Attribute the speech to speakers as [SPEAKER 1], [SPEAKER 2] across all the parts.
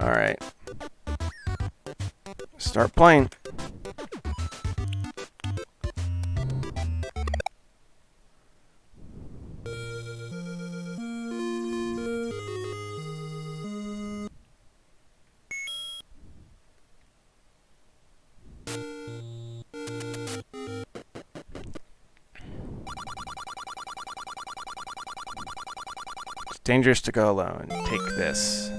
[SPEAKER 1] Alright. Start playing. It's dangerous to go alone. Take this.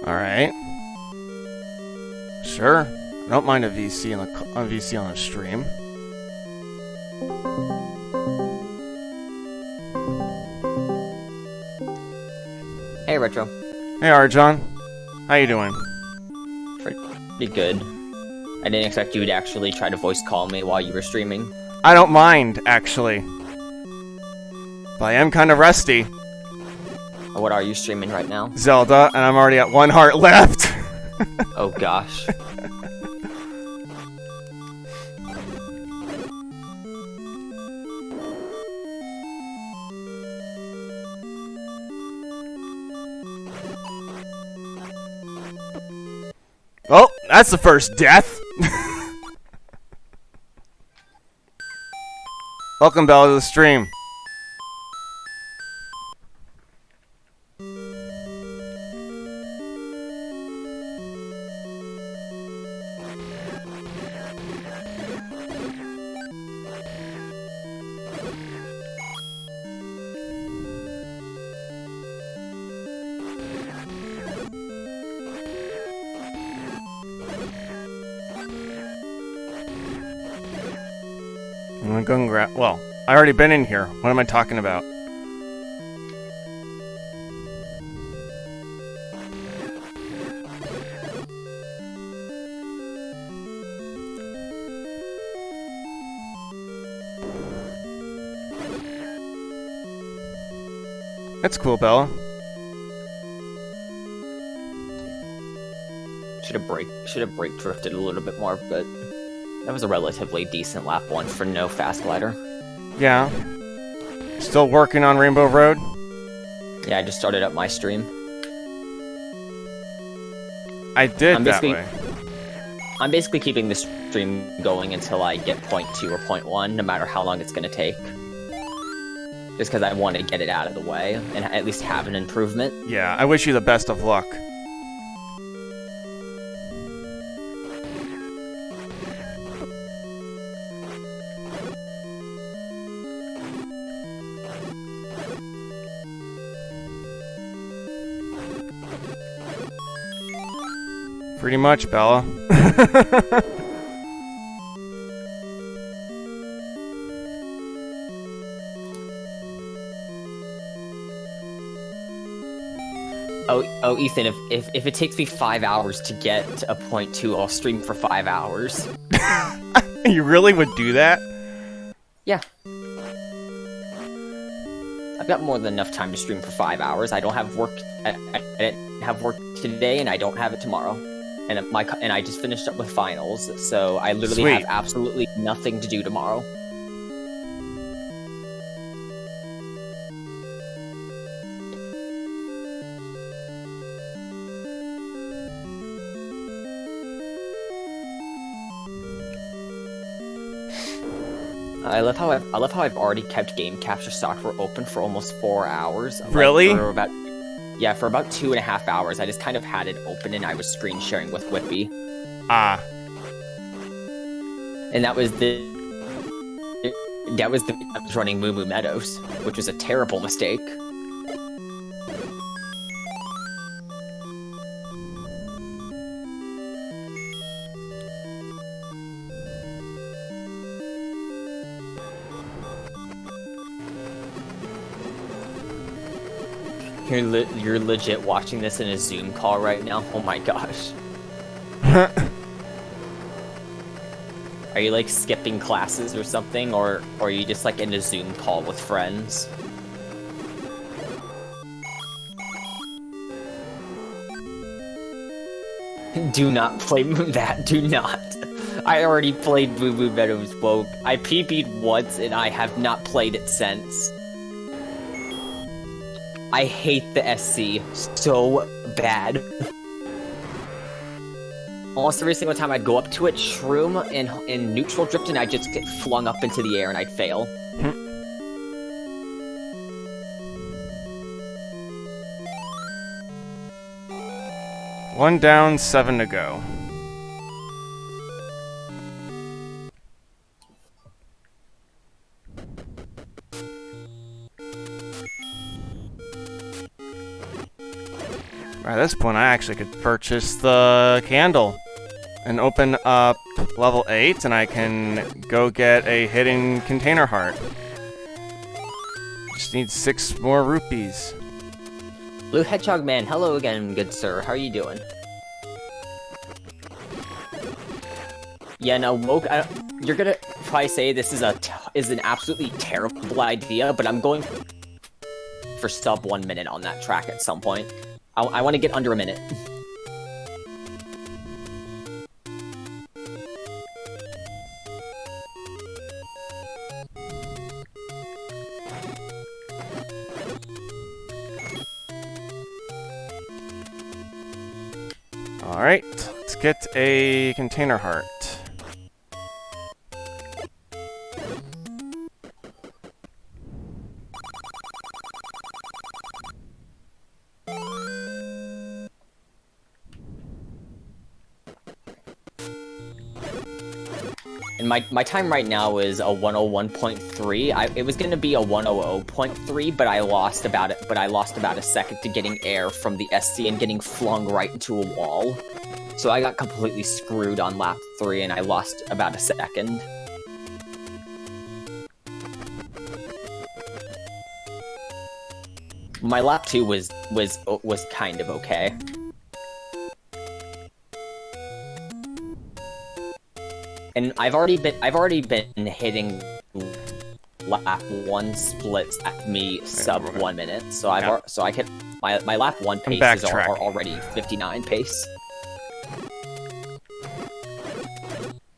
[SPEAKER 1] Alright. Sure. I don't mind a VC on a stream.
[SPEAKER 2] Hey, Retro.
[SPEAKER 1] Hey, Arjon. How you doing?
[SPEAKER 2] Pretty good. I didn't expect you to actually try to voice call me while you were streaming.
[SPEAKER 1] I don't mind, actually. But I am kind of rusty.
[SPEAKER 2] What are you streaming right now?
[SPEAKER 1] Zelda, and I'm already at 1 heart left.
[SPEAKER 2] Oh gosh.
[SPEAKER 1] Oh, that's the first death. Welcome, Bella, to the stream. I'm going well, I already been in here. What am I talking about? That's cool, Bella.
[SPEAKER 2] Should have brake drifted a little bit more, but that was a relatively decent lap one for no fast glider.
[SPEAKER 1] Yeah. Still working on Rainbow Road?
[SPEAKER 2] Yeah, I just started up my stream.
[SPEAKER 1] I did that way.
[SPEAKER 2] I'm basically keeping this stream going until I get point 2 or point 1, no matter how long it's going to take. Just because I want to get it out of the way, and at least have an improvement.
[SPEAKER 1] Yeah, I wish you the best of luck. Pretty much, Bella.
[SPEAKER 2] Oh, Ethan, if it takes me 5 hours to get to a point 2, I'll stream for 5 hours.
[SPEAKER 1] You really would do that?
[SPEAKER 2] Yeah. I've got more than enough time to stream for 5 hours. I don't have work. I didn't have work today, and I don't have it tomorrow. And I just finished up with finals, so I literally have absolutely nothing to do tomorrow. I love how I've already kept game capture software open for almost 4 hours.
[SPEAKER 1] Really?
[SPEAKER 2] For about 2.5 hours. I just kind of had it open and I was screen sharing with Whippy.
[SPEAKER 1] Ah.
[SPEAKER 2] And I was running Moo Moo Meadows, which was a terrible mistake. You're legit watching this in a Zoom call right now? Oh my gosh. Are you like skipping classes or something? Or are you just like in a Zoom call with friends? Do not play that. Do not. I already played Moo Moo Meadows Woke. I PB'd once and I have not played it since. I hate the SC so bad. Almost every single time I'd go up to it, shroom in neutral drift, and I'd just get flung up into the air and I'd fail.
[SPEAKER 1] One down, 7 to go. At this point, I actually could purchase the candle and open up level 8, and I can go get a hidden container heart. Just need 6 more rupees.
[SPEAKER 2] Blue Hedgehog Man, hello again, good sir. How are you doing? Yeah, no, Woke, you're gonna probably say this is an absolutely terrible idea, but I'm going for sub 1 minute on that track at some point. I want to get under a minute.
[SPEAKER 1] Alright, let's get a container heart.
[SPEAKER 2] And my time right now is a 101.3. It was gonna be a 100.3, but I lost about a second to getting air from the SC and getting flung right into a wall. So I got completely screwed on lap 3 and I lost about a second. My lap 2 was kind of okay. And I've already been hitting lap 1 splits at me sub 1 minute. So I can my lap 1 paces are already 59 pace.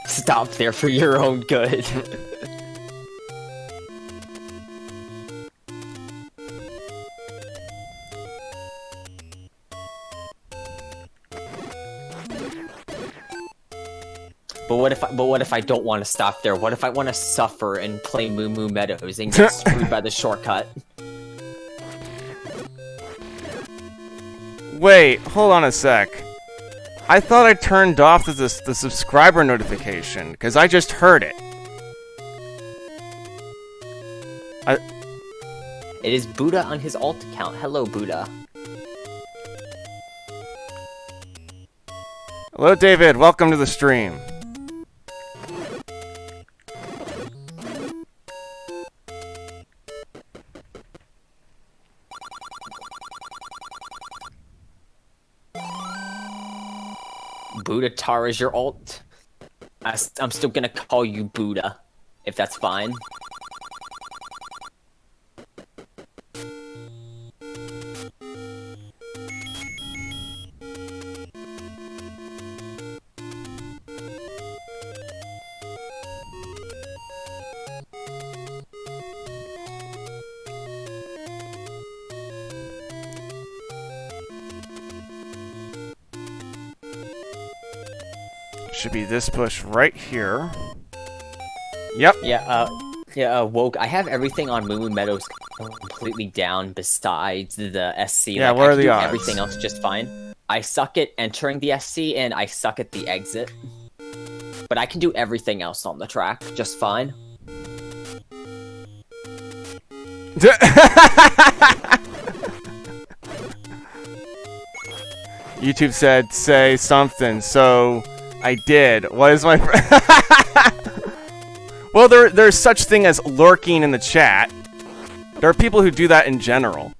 [SPEAKER 2] Stop there for your own good. But what if I don't want to stop there? What if I want to suffer and play Moo Moo Meadows and get screwed by the shortcut?
[SPEAKER 1] Wait, hold on a sec. I thought I turned off the subscriber notification, because I just heard it.
[SPEAKER 2] It is Buddha on his alt account. Hello, Buddha.
[SPEAKER 1] Hello, David. Welcome to the stream.
[SPEAKER 2] Buddha Tar is your alt. I'm still gonna call you Buddha, if that's fine.
[SPEAKER 1] Should be this bush right here. Yep.
[SPEAKER 2] Yeah, Woke, I have everything on Moo Moo Meadows completely down besides the SC.
[SPEAKER 1] Yeah,
[SPEAKER 2] like,
[SPEAKER 1] what are
[SPEAKER 2] I can
[SPEAKER 1] the
[SPEAKER 2] do
[SPEAKER 1] odds?
[SPEAKER 2] everything else just fine. I suck at entering the SC and I suck at the exit. But I can do everything else on the track just fine.
[SPEAKER 1] YouTube said, say something, so I did. What is my... Well, there's such thing as lurking in the chat. There are people who do that in general.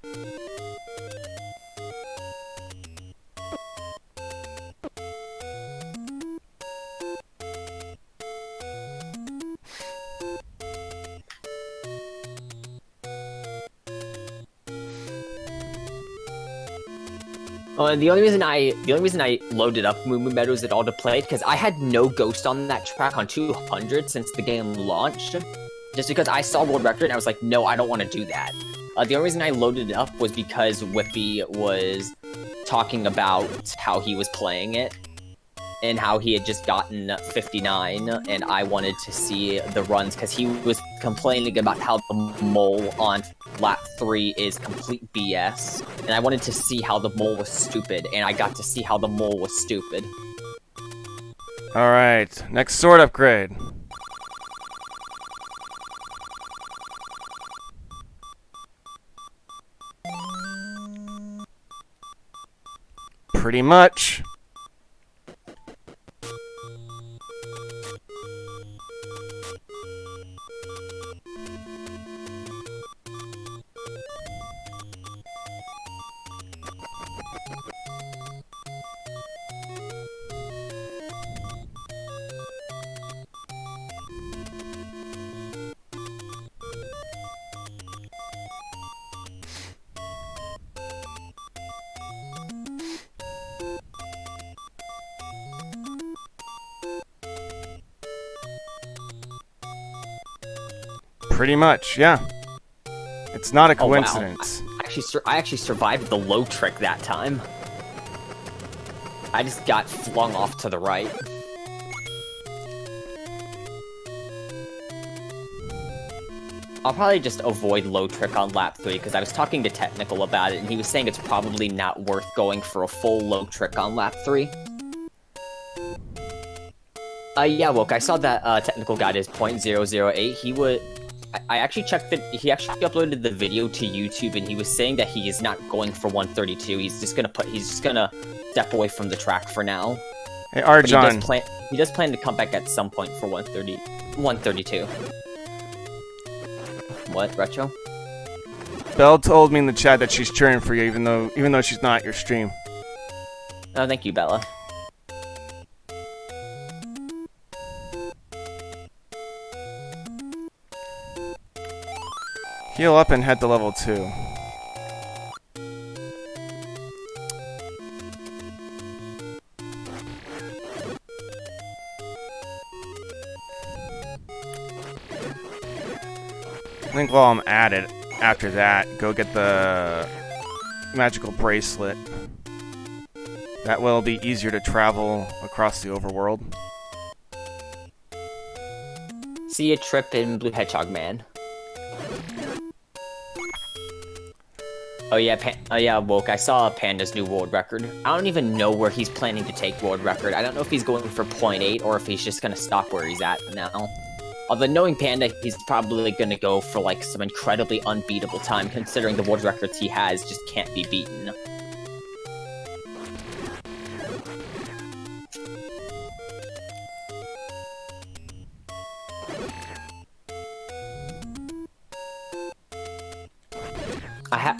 [SPEAKER 2] And the only reason I loaded up Moo Moo Meadows at all to play because I had no ghost on that track on 200 since the game launched. Just because I saw world record and I was like, no, I don't want to do that. The only reason I loaded it up was because Whippy was talking about how he was playing it and how he had just gotten 59, and I wanted to see the runs because he was complaining about how the mole on lap 3 is complete BS, and I wanted to see how the mole was stupid, and I got to see how the mole was stupid.
[SPEAKER 1] Alright, next sword upgrade. Pretty much. Pretty much, yeah. It's not a coincidence.
[SPEAKER 2] Oh, wow. I actually survived the low trick that time. I just got flung off to the right. I'll probably just avoid low trick on lap 3 because I was talking to Technical about it and he was saying it's probably not worth going for a full low trick on lap 3. Yeah, Woke, I saw that Technical got his .008. He would... I actually checked that he actually uploaded the video to YouTube and he was saying that he is not going for 132. He's just gonna step away from the track for now.
[SPEAKER 1] Hey, Arjon.
[SPEAKER 2] He does plan to come back at some point for 132. What, Retro?
[SPEAKER 1] Belle told me in the chat that she's cheering for you, even though she's not at your stream.
[SPEAKER 2] Oh, thank you, Bella.
[SPEAKER 1] Heal up and head to level 2. I think while I'm at it, after that, go get the magical bracelet. That will be easier to travel across the overworld.
[SPEAKER 2] See a trip in Blue Hedgehog Man. Oh yeah, Woke. I saw Panda's new world record. I don't even know where he's planning to take world record. I don't know if he's going for 0.8 or if he's just gonna stop where he's at now. Although knowing Panda, he's probably gonna go for like some incredibly unbeatable time, considering the world records he has just can't be beaten.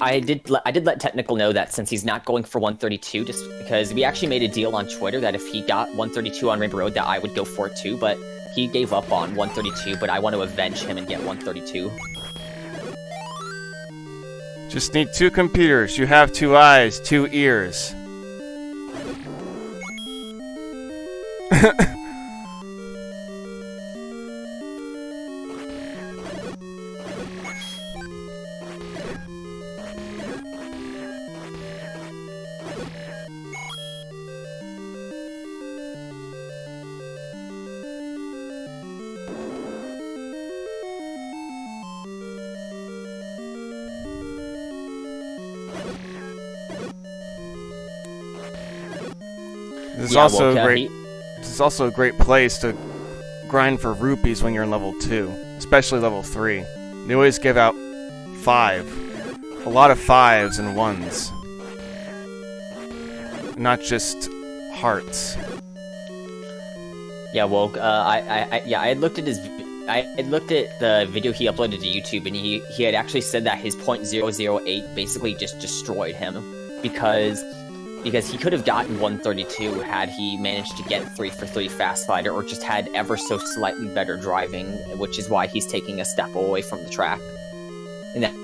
[SPEAKER 2] I did let Technical know that since he's not going for 132, just because we actually made a deal on Twitter that if he got 132 on Rainbow Road, that I would go for it too, but he gave up on 132, but I want to avenge him and get 132.
[SPEAKER 1] Just need 2 computers. You have 2 eyes, 2 ears. This is also a great place to grind for rupees when you're in level 2, especially level 3. They always give out 5. A lot of 5s and 1s. Not just hearts.
[SPEAKER 2] Yeah, Woke. I looked at the video he uploaded to YouTube, and he had actually said that his .008 basically just destroyed him because he could have gotten 132 had he managed to get 3 for 3 Fast Fighter, or just had ever so slightly better driving, which is why he's taking a step away from the track. And that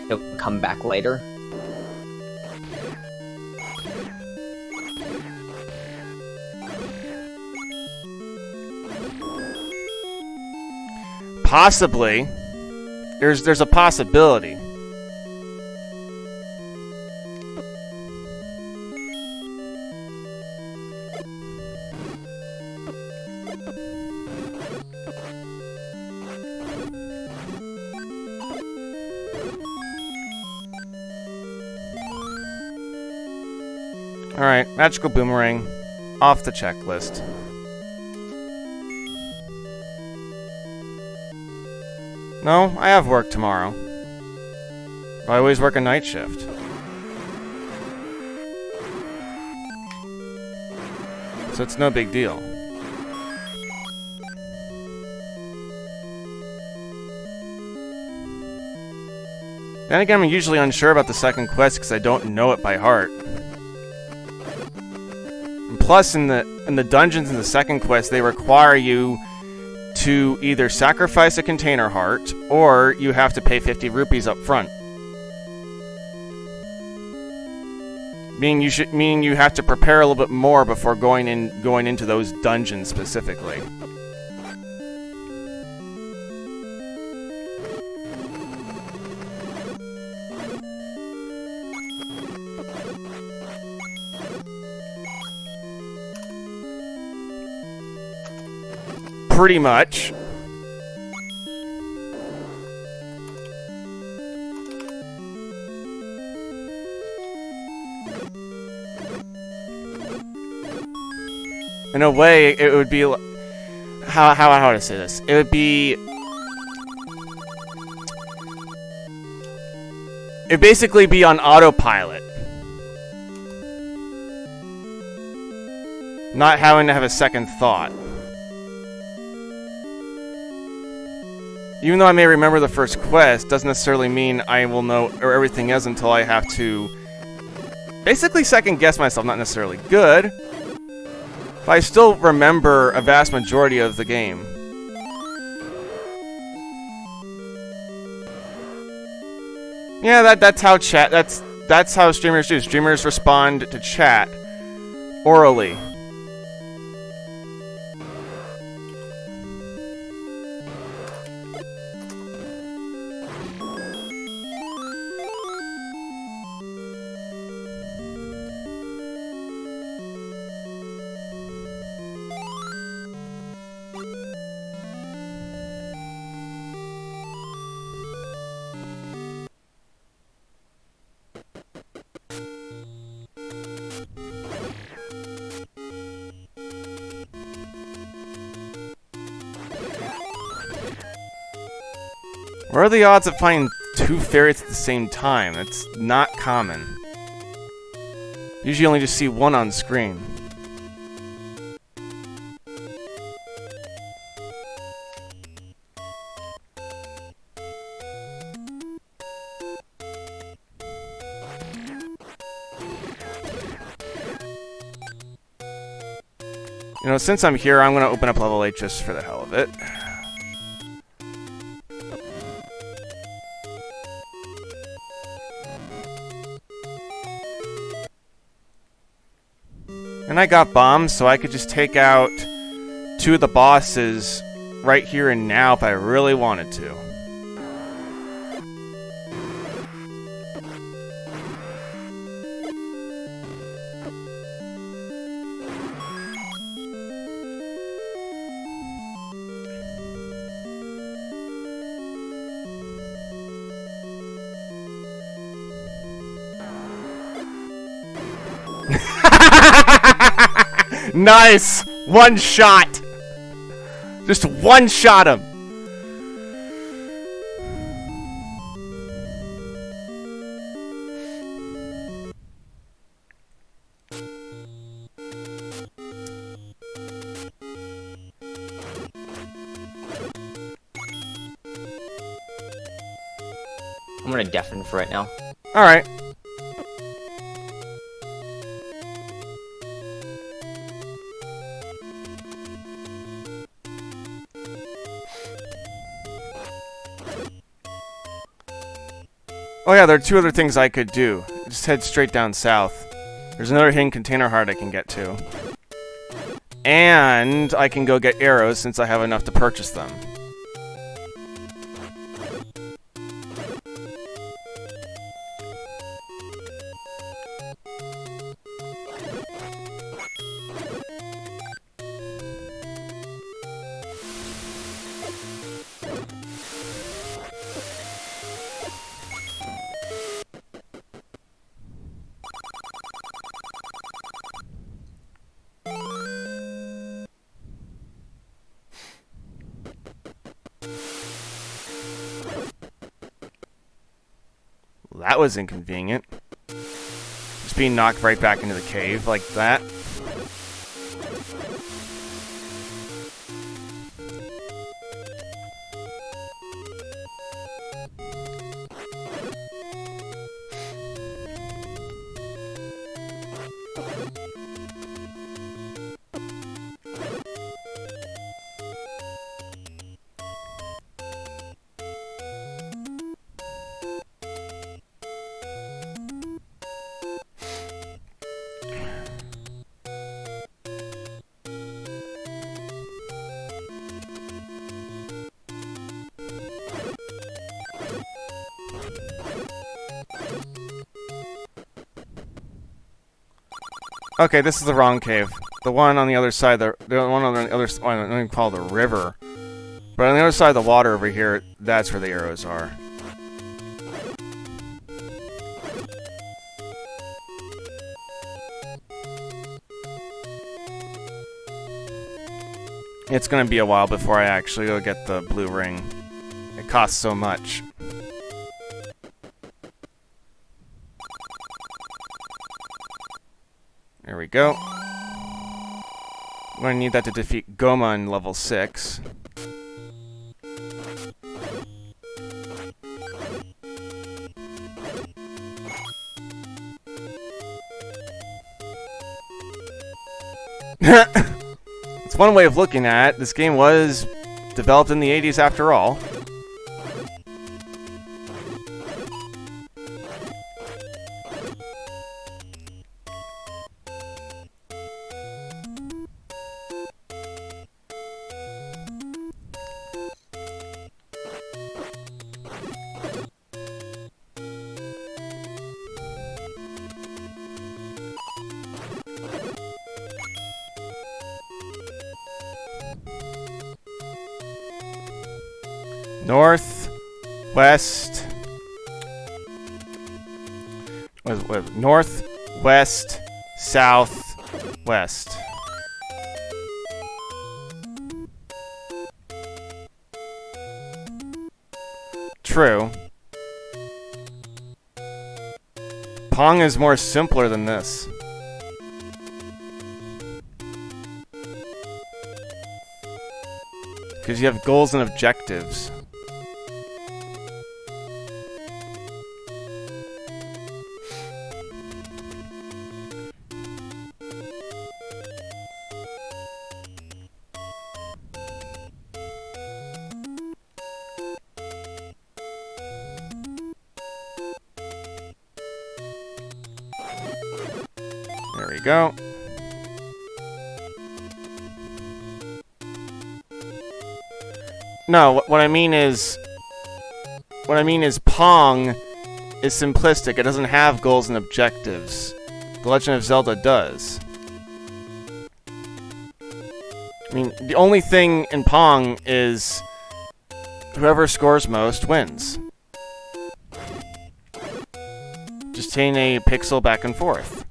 [SPEAKER 2] he'll come back later.
[SPEAKER 1] Possibly. There's a possibility. Alright, Magical Boomerang, off the checklist. No, I have work tomorrow. I always work a night shift. So it's no big deal. Then again, I'm usually unsure about the second quest because I don't know it by heart. Plus, in the dungeons in the second quest, they require you to either sacrifice a container heart, or you have to pay 50 rupees up front. Meaning you have to prepare a little bit more before going into those dungeons specifically. Pretty much. In a way, it would be how to say this? It would be it'd basically be on autopilot, not having to have a second thought. Even though I may remember the first quest, doesn't necessarily mean I will know where everything is until I have to basically second guess myself. Not necessarily good, but I still remember a vast majority of the game. Yeah, that's how chat. That's how streamers do. Streamers respond to chat orally. What are the odds of finding 2 ferrets at the same time? That's not common. Usually you only just see one on screen. You know, since I'm here, I'm going to open up level 8 just for the hell of it. And I got bombs, so I could just take out 2 of the bosses right here and now if I really wanted to. Nice! One shot! Just one shot him!
[SPEAKER 2] I'm gonna deafen for right now.
[SPEAKER 1] Alright. Oh yeah, there are 2 other things I could do. Just head straight down south. There's another hidden container heart I can get to. And I can go get arrows since I have enough to purchase them. That was inconvenient. Just being knocked right back into the cave like that. Okay, this is the wrong cave. The one on the other side, the one on the other side, I don't even call it the river. But on the other side of the water over here, that's where the arrows are. It's gonna be a while before I actually go get the blue ring. It costs so much. There we go. I'm gonna need that to defeat Goma in level 6. It's one way of looking at it. This game was developed in the 80s after all. North, west, north, west, south, west. True. Pong is more simpler than this. Because you have goals and objectives. There we go. No, what I mean is Pong is simplistic. It doesn't have goals and objectives. The Legend of Zelda does. I mean, the only thing in Pong is whoever scores most wins. Just hitting a pixel back and forth.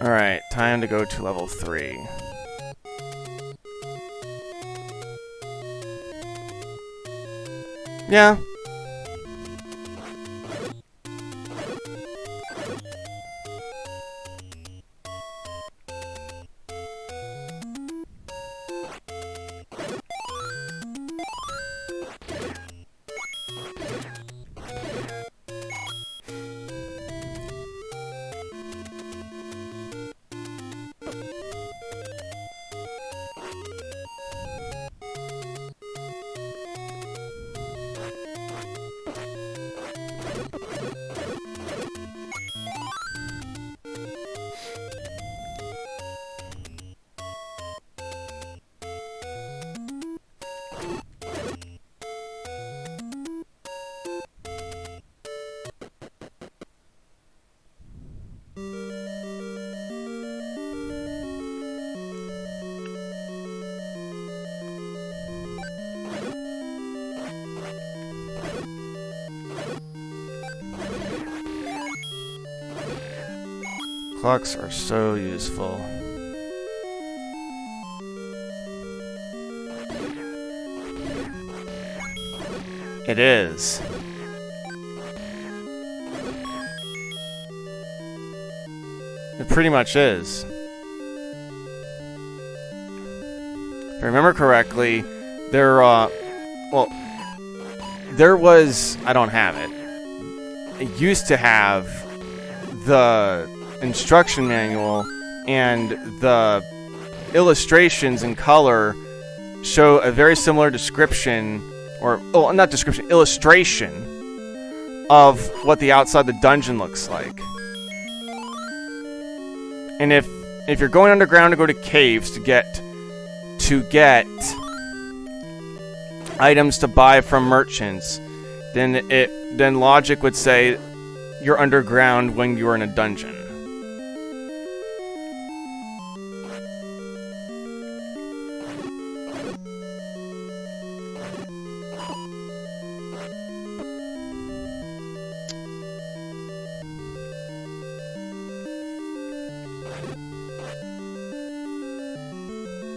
[SPEAKER 1] Alright, time to go to level 3. Yeah. Clocks are so useful. It is. It pretty much is. If I remember correctly, there was, I don't have it. It used to have the instruction manual, and the illustrations in color show a very similar description, or not description, illustration of what the outside of the dungeon looks like. And if you're going underground to go to caves to get items to buy from merchants, then logic would say you're underground when you're in a dungeon.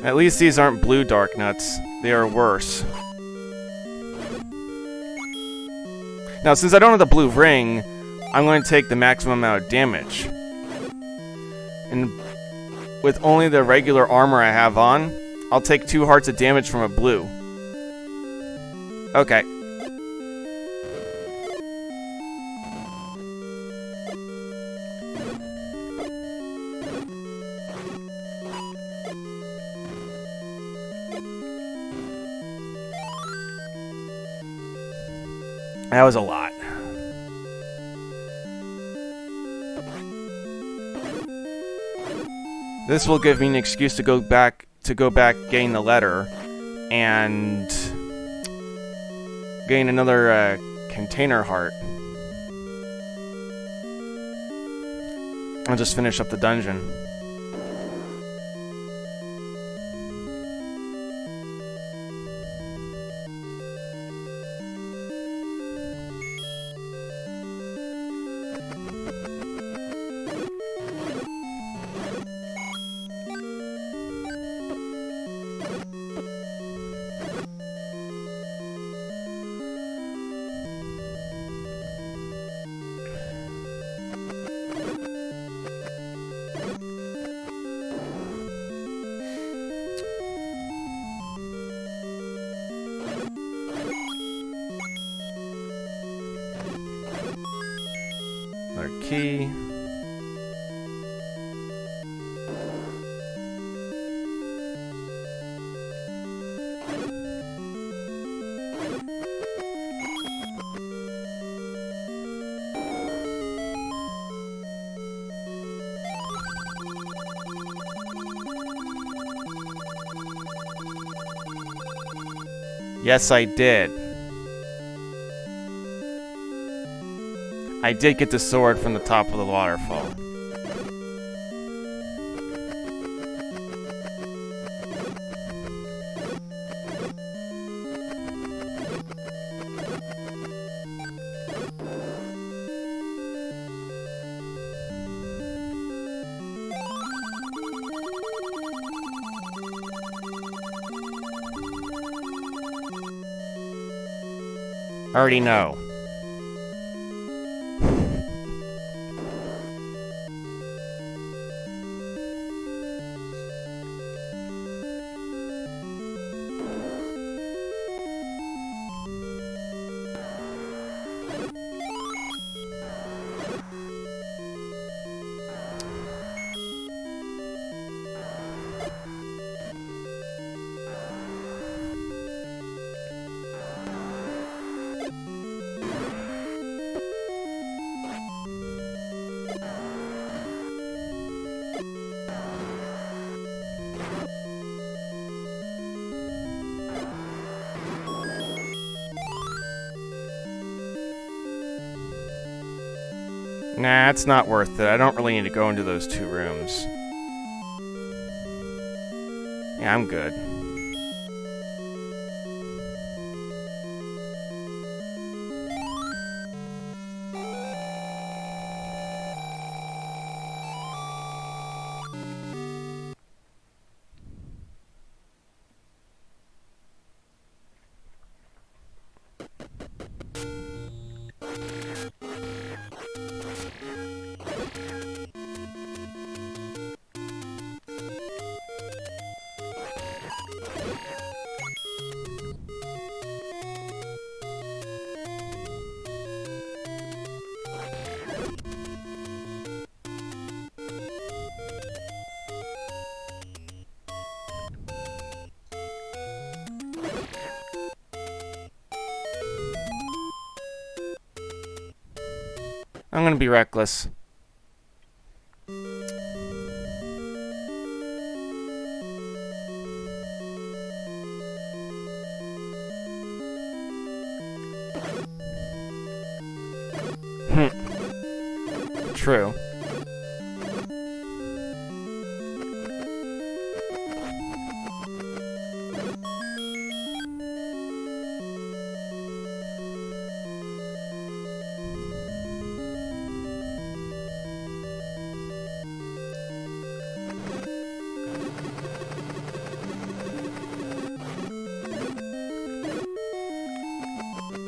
[SPEAKER 1] At least these aren't blue dark nuts. They are worse. Now, since I don't have the blue ring, I'm going to take the maximum amount of damage. And with only the regular armor I have on, I'll take 2 hearts of damage from a blue. Okay. That was a lot. This will give me an excuse to go back, gain the letter, and gain another container heart. I'll just finish up the dungeon. Key. Yes, I did. I did get the sword from the top of the waterfall. I already know. Nah, it's not worth it. I don't really need to go into those 2 rooms. Yeah, I'm good. I'm gonna be reckless. True.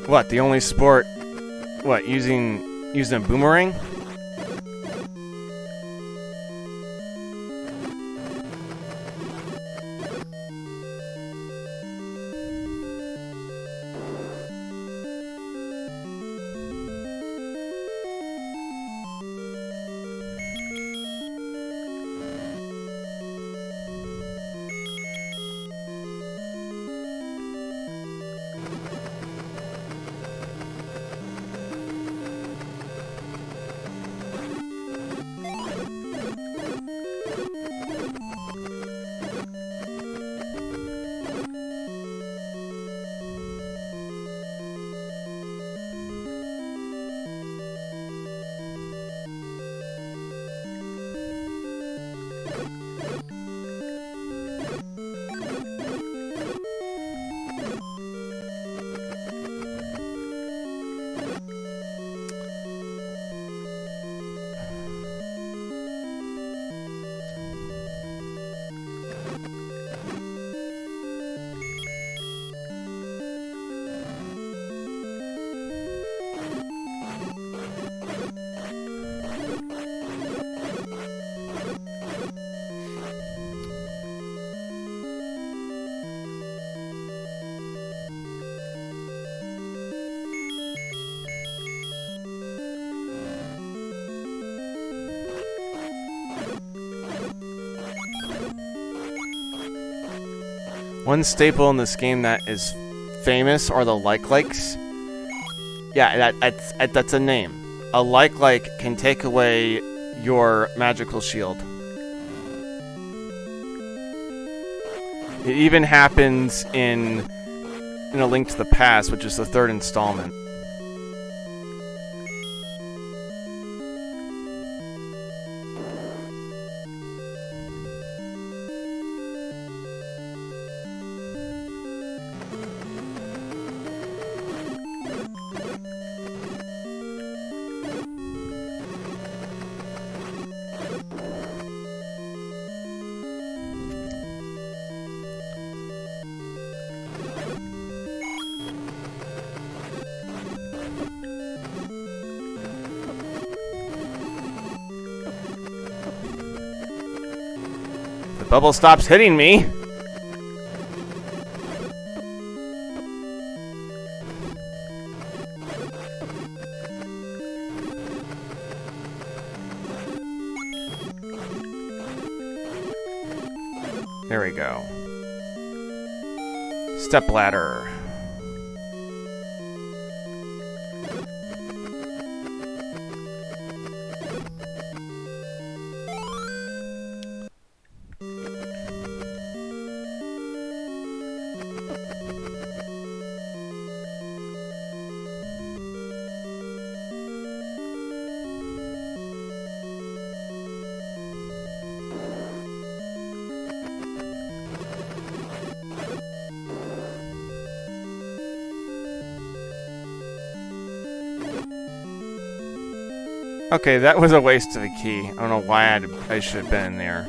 [SPEAKER 1] What, the only sport? What, using a boomerang? One staple in this game that is famous are the like-likes. Yeah, that's a name. A like-like can take away your magical shield. It even happens in A Link to the Past, which is the 3rd installment. The bubble stops hitting me. There we go. Step ladder. Okay, that was a waste of a key. I don't know why I should have been in there.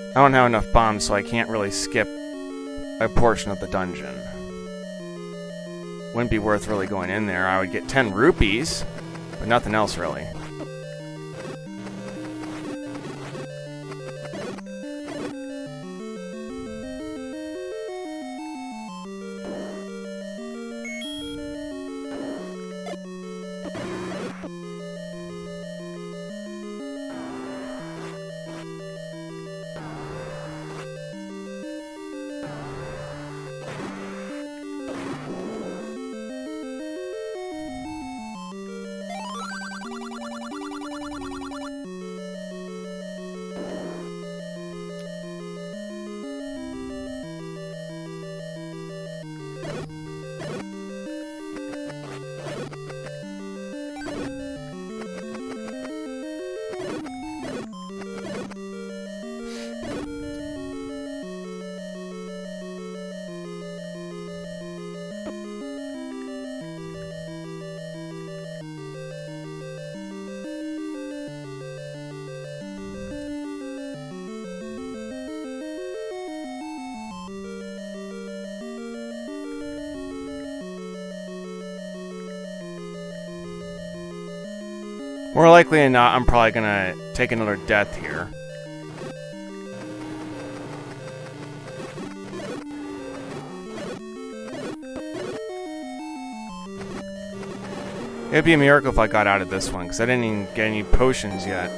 [SPEAKER 1] I don't have enough bombs, so I can't really skip a portion of the dungeon. Wouldn't be worth really going in there. I would get 10 rupees, but nothing else really. More likely than not, I'm probably gonna take another death here. It'd be a miracle if I got out of this one, because I didn't even get any potions yet.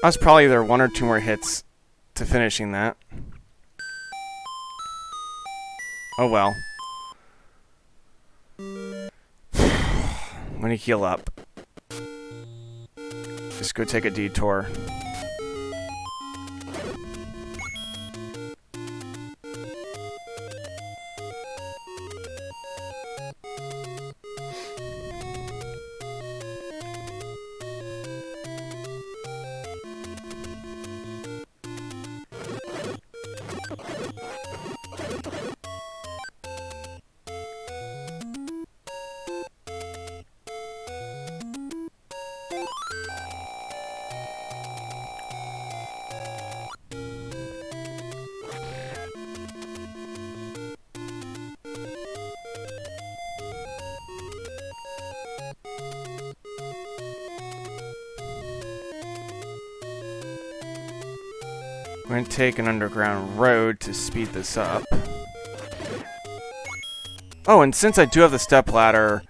[SPEAKER 1] I was probably either 1 or 2 more hits to finishing that. Oh well. I'm gonna heal up. Just go take a detour. We're going to take an underground road to speed this up. Oh, and since I do have the stepladder,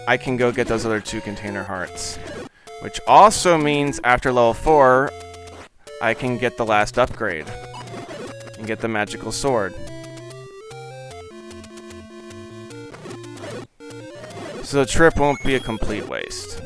[SPEAKER 1] I can go get those other 2 container hearts. Which also means after level 4, I can get the last upgrade. And get the magical sword. So the trip won't be a complete waste.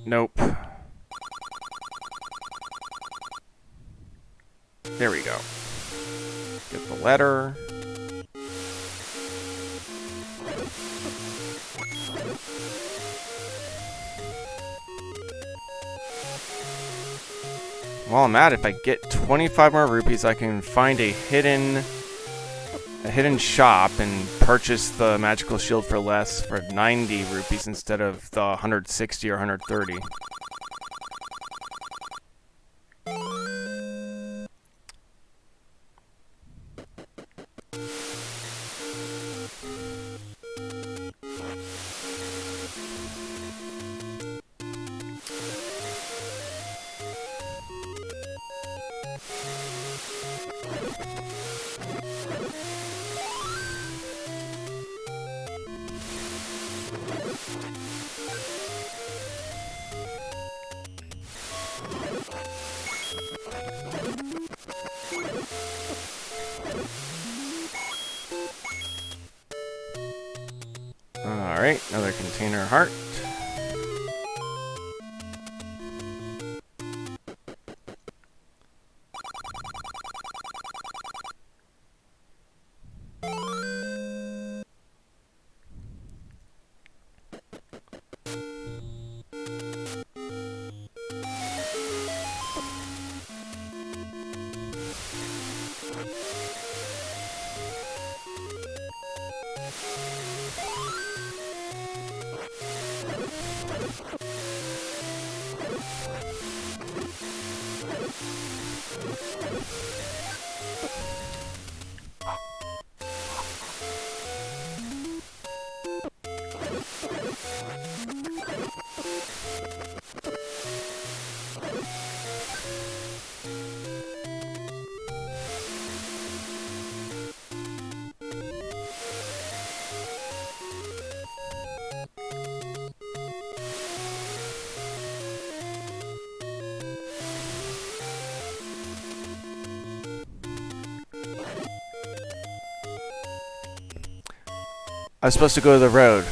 [SPEAKER 1] Nope. There we go. Get the letter. While I'm at it, if I get 25 more rupees, I can find a hidden shop and purchase the magical shield for less, for 90 rupees instead of the 160 or 130. Alright, another container heart. I was supposed to go to the road.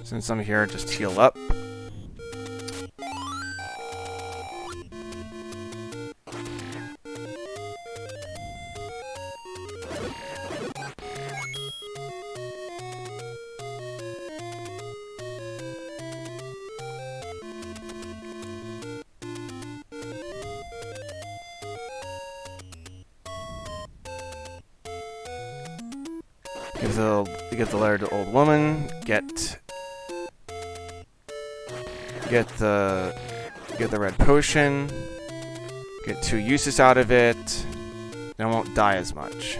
[SPEAKER 1] Since I'm here, just heal up. Give the letter to old woman. Get Get the red potion. Get 2 uses out of it. Then I won't die as much.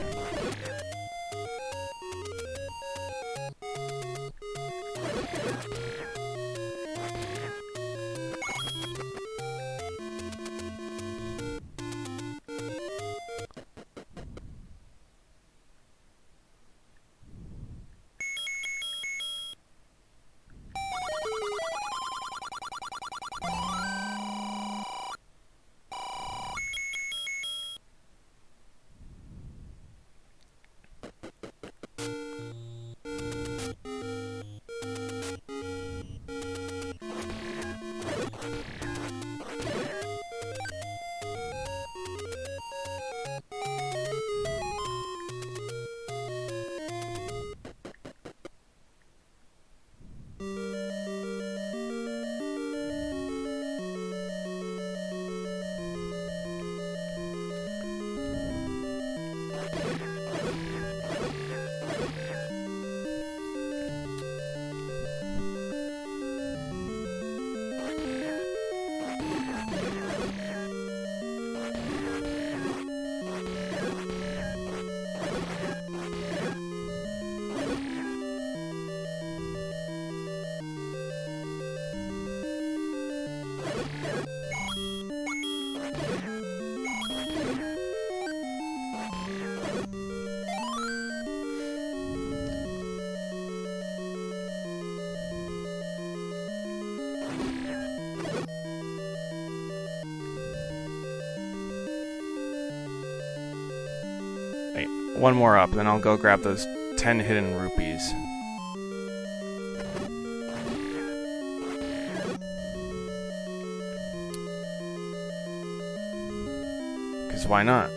[SPEAKER 1] Wait, one more up, then I'll go grab those 10 hidden rupees. Because why not?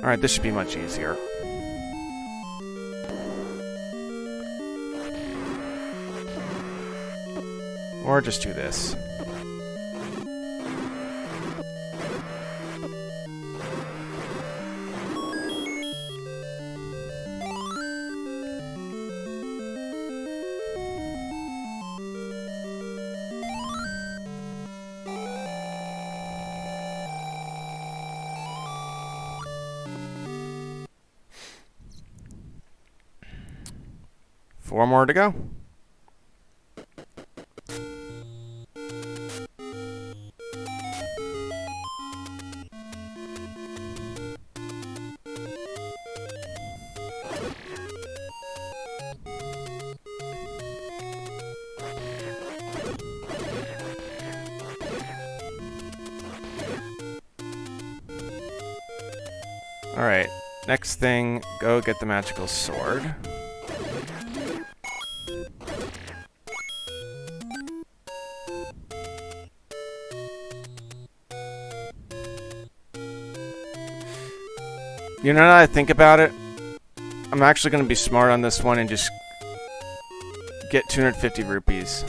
[SPEAKER 1] Alright, this should be much easier. Or just do this. Four more to go. Alright, next thing, go get the magical sword. You know, now that I think about it, I'm actually going to be smart on this one and just get 250 rupees.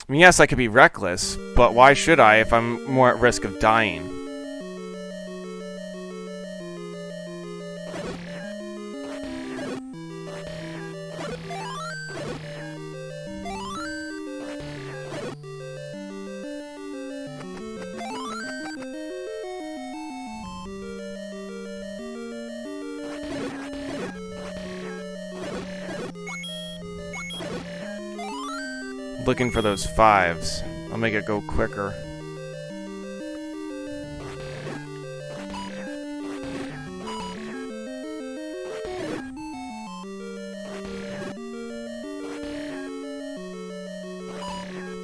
[SPEAKER 1] I mean, yes, I could be reckless, but why should I if I'm more at risk of dying? Looking for those 5s. I'll make it go quicker.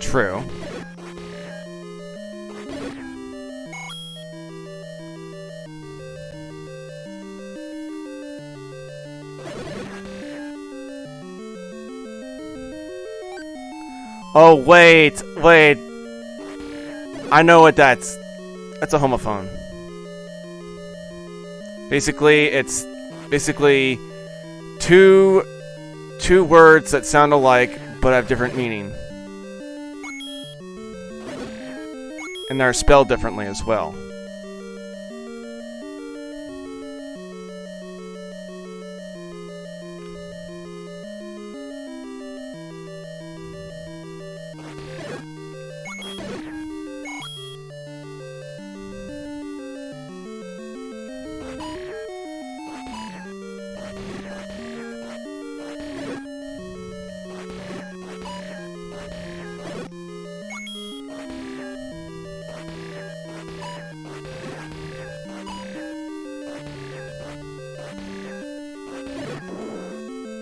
[SPEAKER 1] True. Oh, wait. I know what that's. That's a homophone. Basically, it's two words that sound alike but have different meaning. And they're spelled differently as well.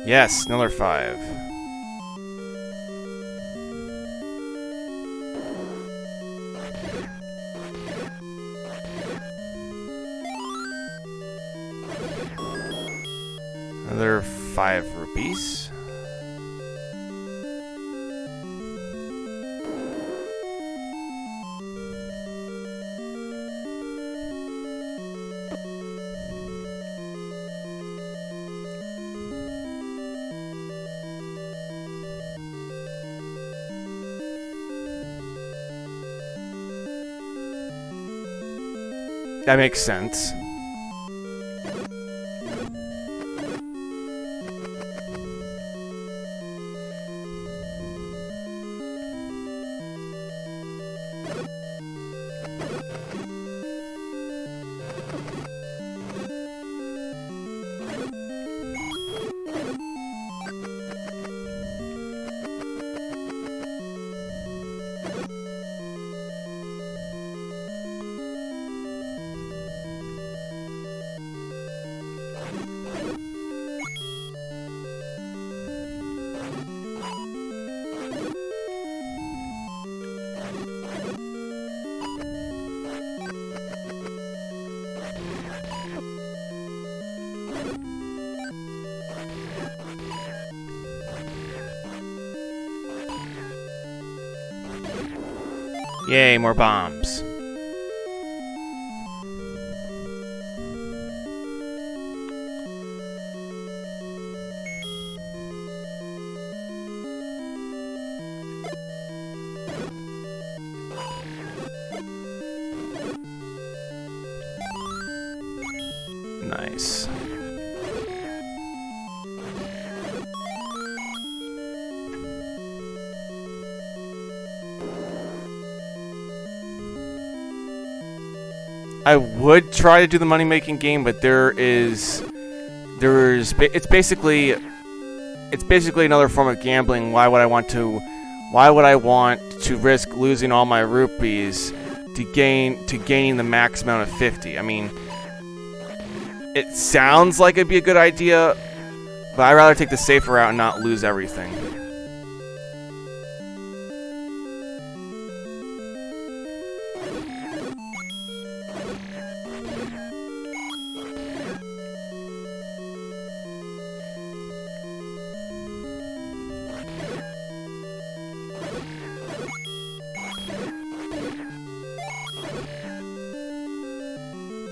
[SPEAKER 1] Yes, another 5. Another 5 rupees. That makes sense. Yay, more bombs. Nice. I would try to do the money-making game, but it's basically another form of gambling. Why would I want to risk losing all my rupees to gaining the max amount of 50? I mean, it sounds like it'd be a good idea, but I'd rather take the safer route and not lose everything.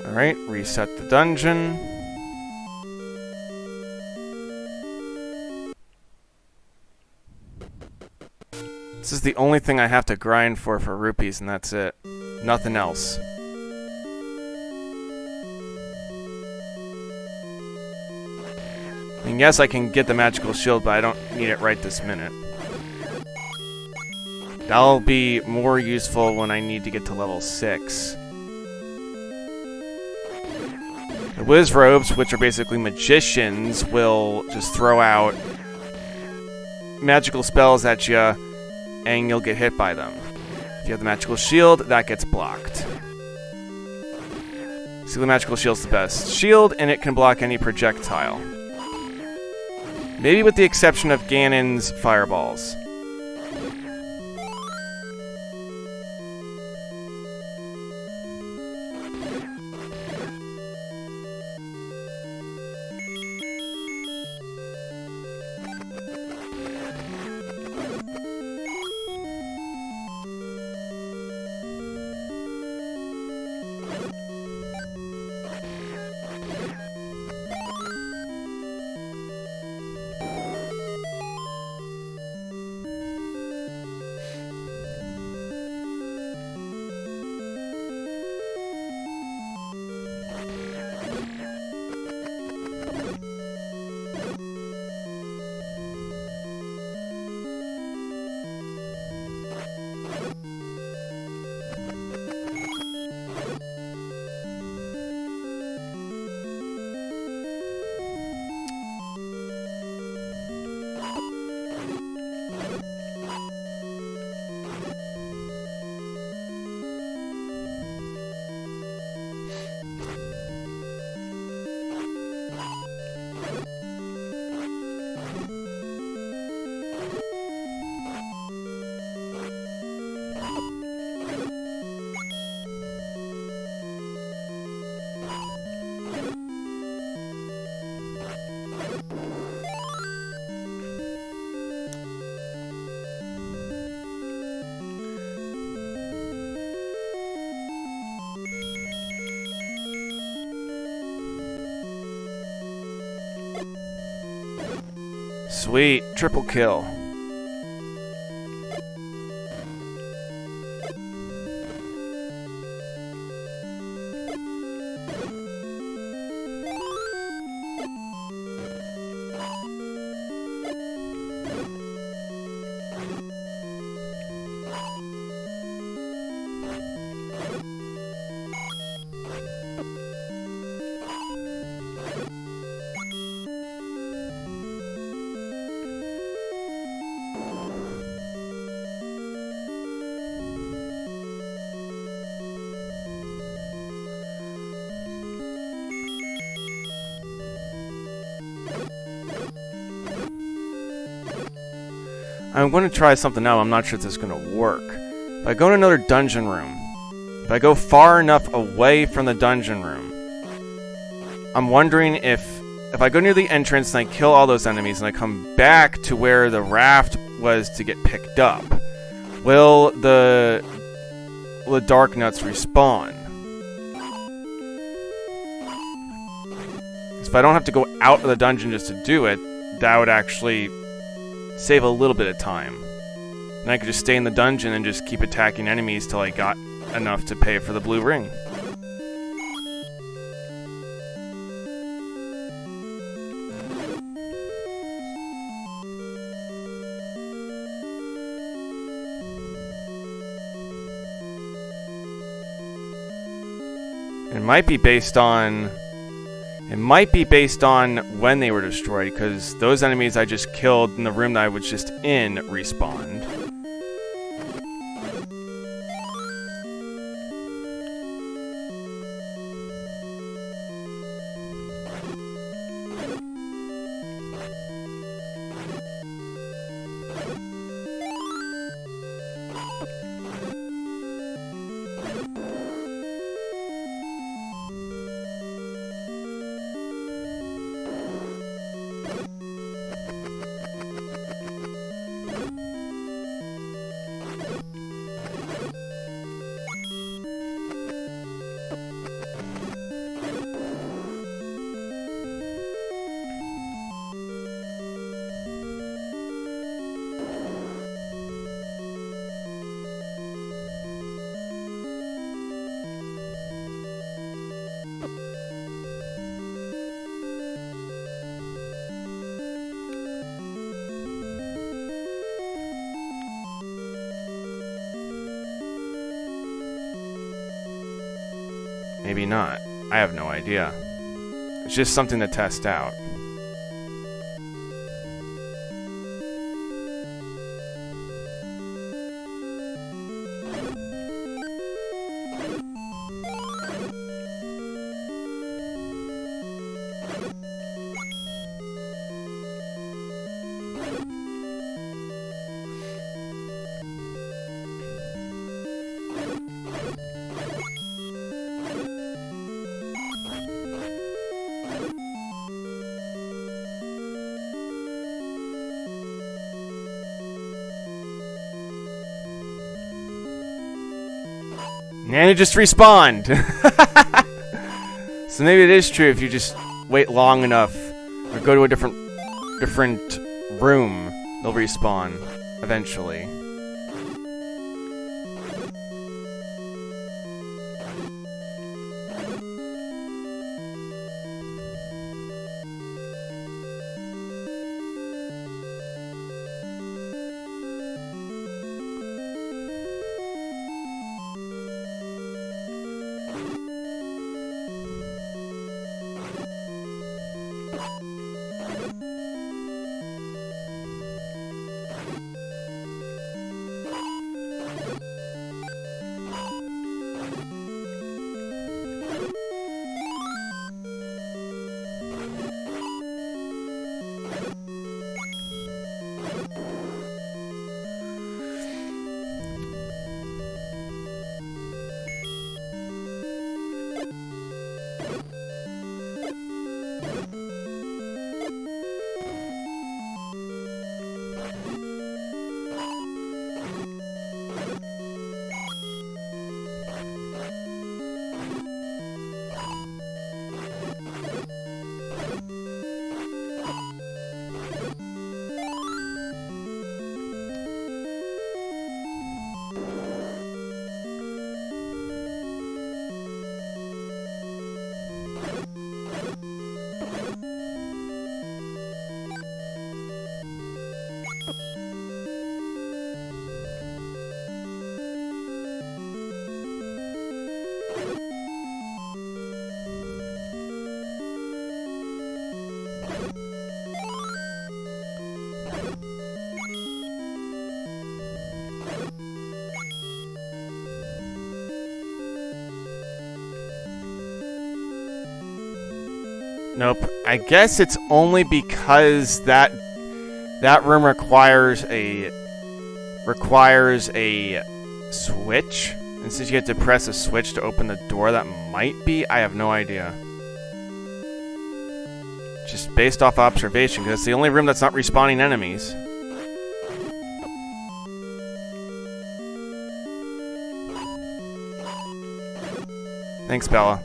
[SPEAKER 1] Alright, reset the dungeon. This is the only thing I have to grind for rupees, and that's it. Nothing else. I mean, yes, I can get the magical shield, but I don't need it right this minute. That'll be more useful when I need to get to level 6. The Whiz Robes, which are basically magicians, will just throw out magical spells at you, and you'll get hit by them. If you have the magical shield, that gets blocked. So the magical shield's the best shield, and it can block any projectile. Maybe with the exception of Ganon's fireballs. Sweet, triple kill. I'm going to try something out. I'm not sure if this is going to work. If I go in another dungeon room, if I go far enough away from the dungeon room, I'm wondering if I go near the entrance and I kill all those enemies and I come back to where the raft was to get picked up, will the dark nuts respawn? If I don't have to go out of the dungeon just to do it, that would actually save a little bit of time. And I could just stay in the dungeon and just keep attacking enemies till I got enough to pay for the blue ring. It might be based on when they were destroyed, because those enemies I just killed in the room that I was just in respawned. Maybe not. I have no idea. It's just something to test out. And it just respawned. So maybe it is true if you just wait long enough or go to a different room, they'll respawn eventually. Nope. I guess it's only because that room requires a switch. And since you have to press a switch to open the door, that might be. I have no idea. Just based off observation, because it's the only room that's not respawning enemies. Thanks, Bella.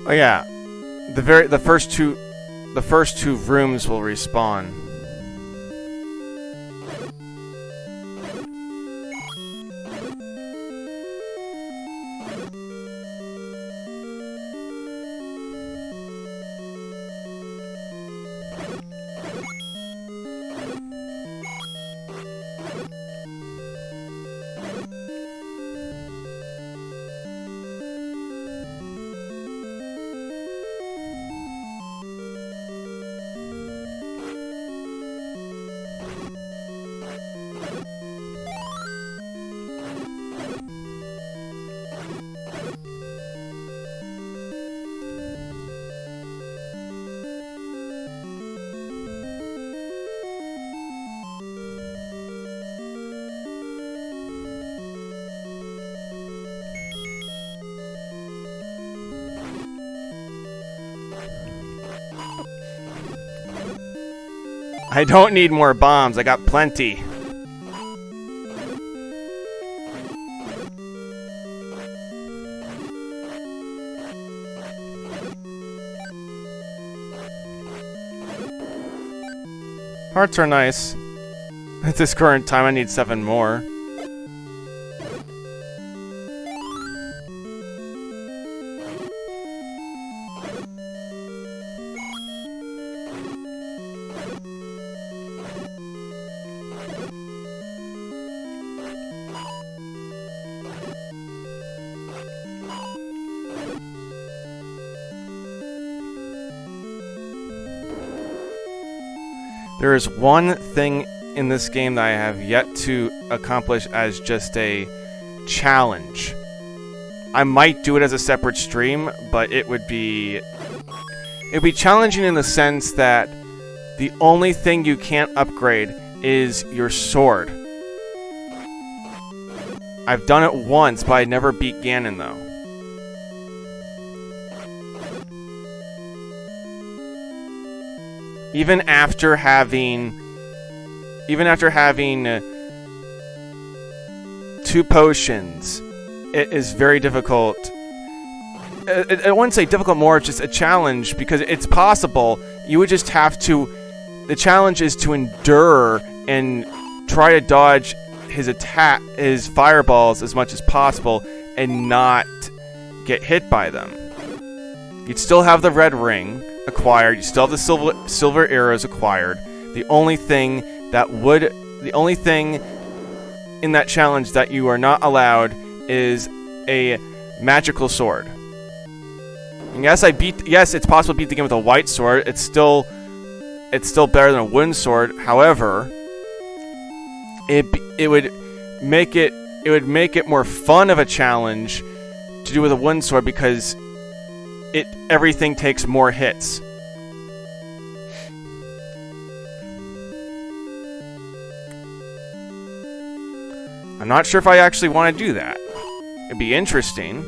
[SPEAKER 1] Oh yeah, the first two rooms will respawn. I don't need more bombs, I got plenty. Hearts are nice. At this current time, I need 7 more. There is one thing in this game that I have yet to accomplish as just a challenge. I might do it as a separate stream, but it'd be challenging in the sense that the only thing you can't upgrade is your sword. I've done it once, but I never beat Ganon though. Even after having 2 potions, it is very difficult. I wouldn't say difficult, more just a challenge, because it's possible. You would just have to. The challenge is to endure and try to dodge his fireballs as much as possible and not get hit by them. You'd still have the red ring acquired. You still have the silver arrows acquired. The only thing in that challenge that you are not allowed is a magical sword. And yes, it's possible to beat the game with a white sword. It's still better than a wooden sword. However, it would make it more fun of a challenge to do with a wooden sword, because everything takes more hits. I'm not sure if I actually want to do that. It'd be interesting.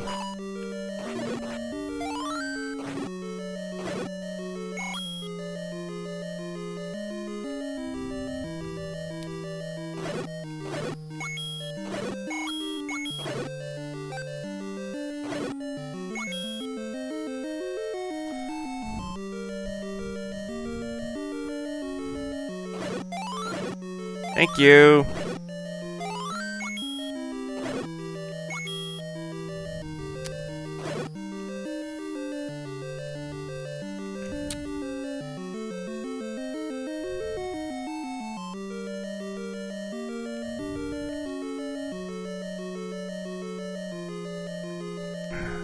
[SPEAKER 1] Thank you.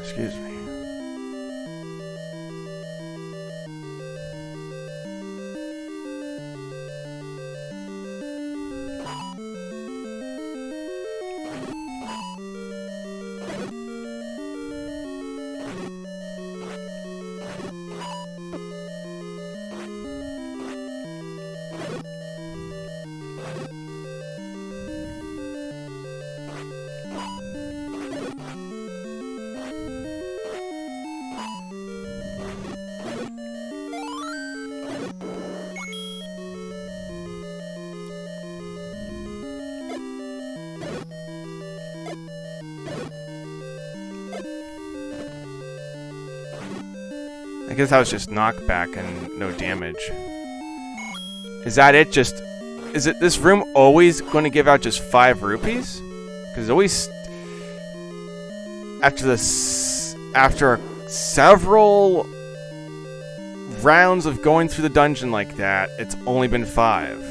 [SPEAKER 1] Excuse me. I guess that was just knockback and no damage. Is that it? Is it this room always going to give out just 5 rupees? Because always after several rounds of going through the dungeon like that, it's only been 5.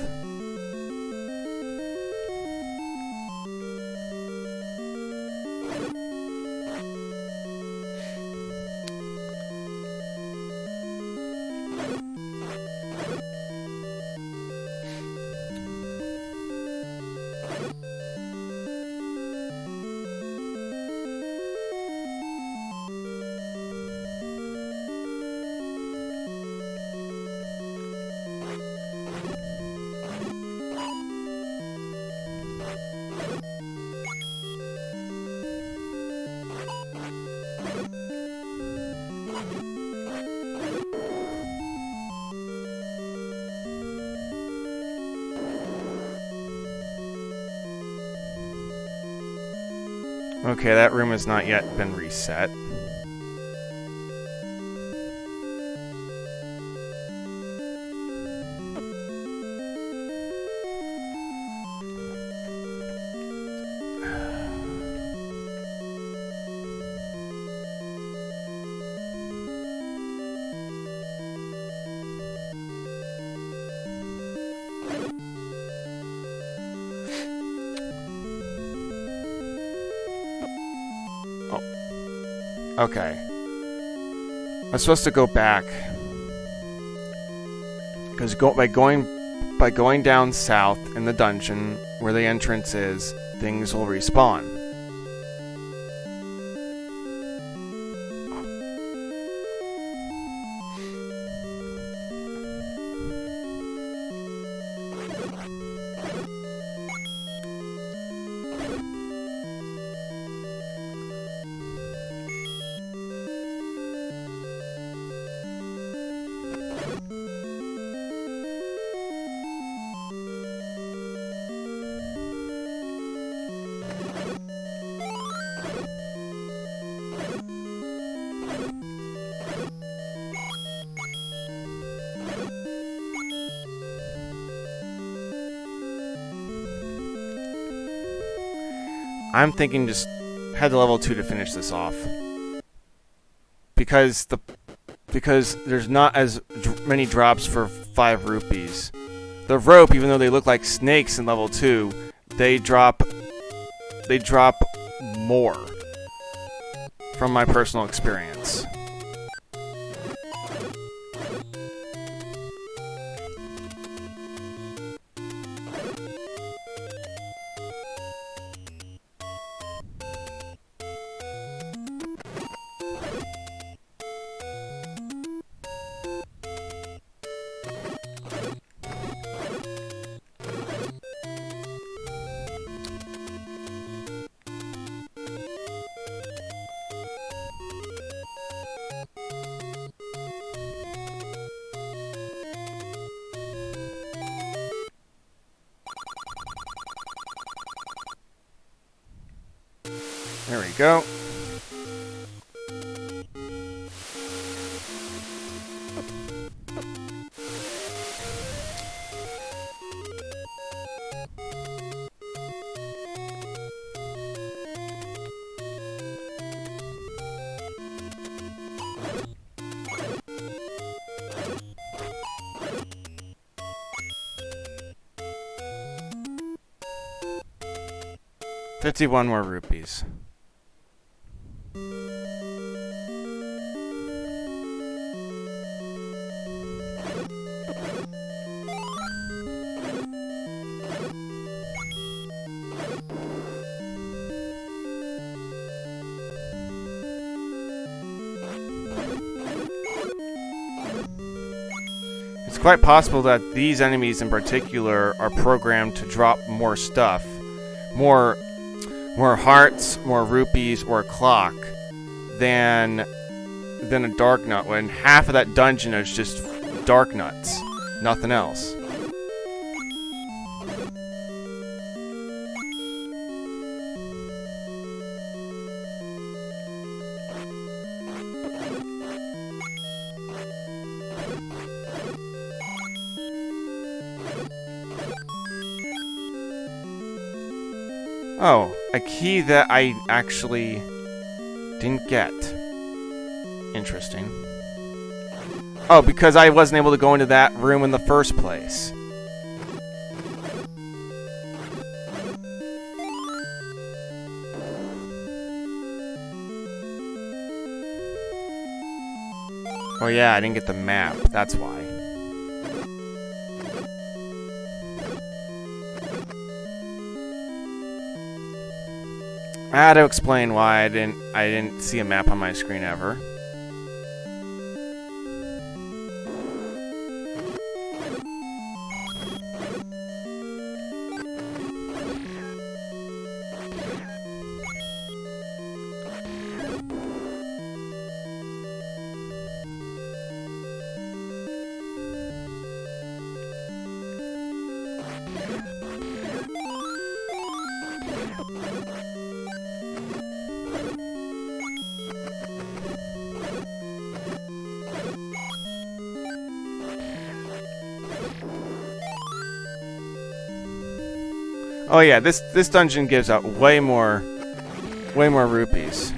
[SPEAKER 1] Okay, that room has not yet been reset. Okay. I'm supposed to go back. Because by going down south in the dungeon, where the entrance is, things will respawn. I'm thinking just head to level 2 to finish this off. Because there's not as many drops for 5 rupees. The rope, even though they look like snakes in level 2, they drop more from my personal experience. There we go. $51 more rupees. quite possible that these enemies in particular are programmed to drop more stuff. More hearts, more rupees, or a clock than a dark nut, when half of that dungeon is just dark nuts. Nothing else. Oh, a key that I actually didn't get. Interesting. Oh, because I wasn't able to go into that room in the first place. Oh yeah, I didn't get the map. That's why. I had to explain why I didn't see a map on my screen ever. Oh yeah, this dungeon gives out way more rupees.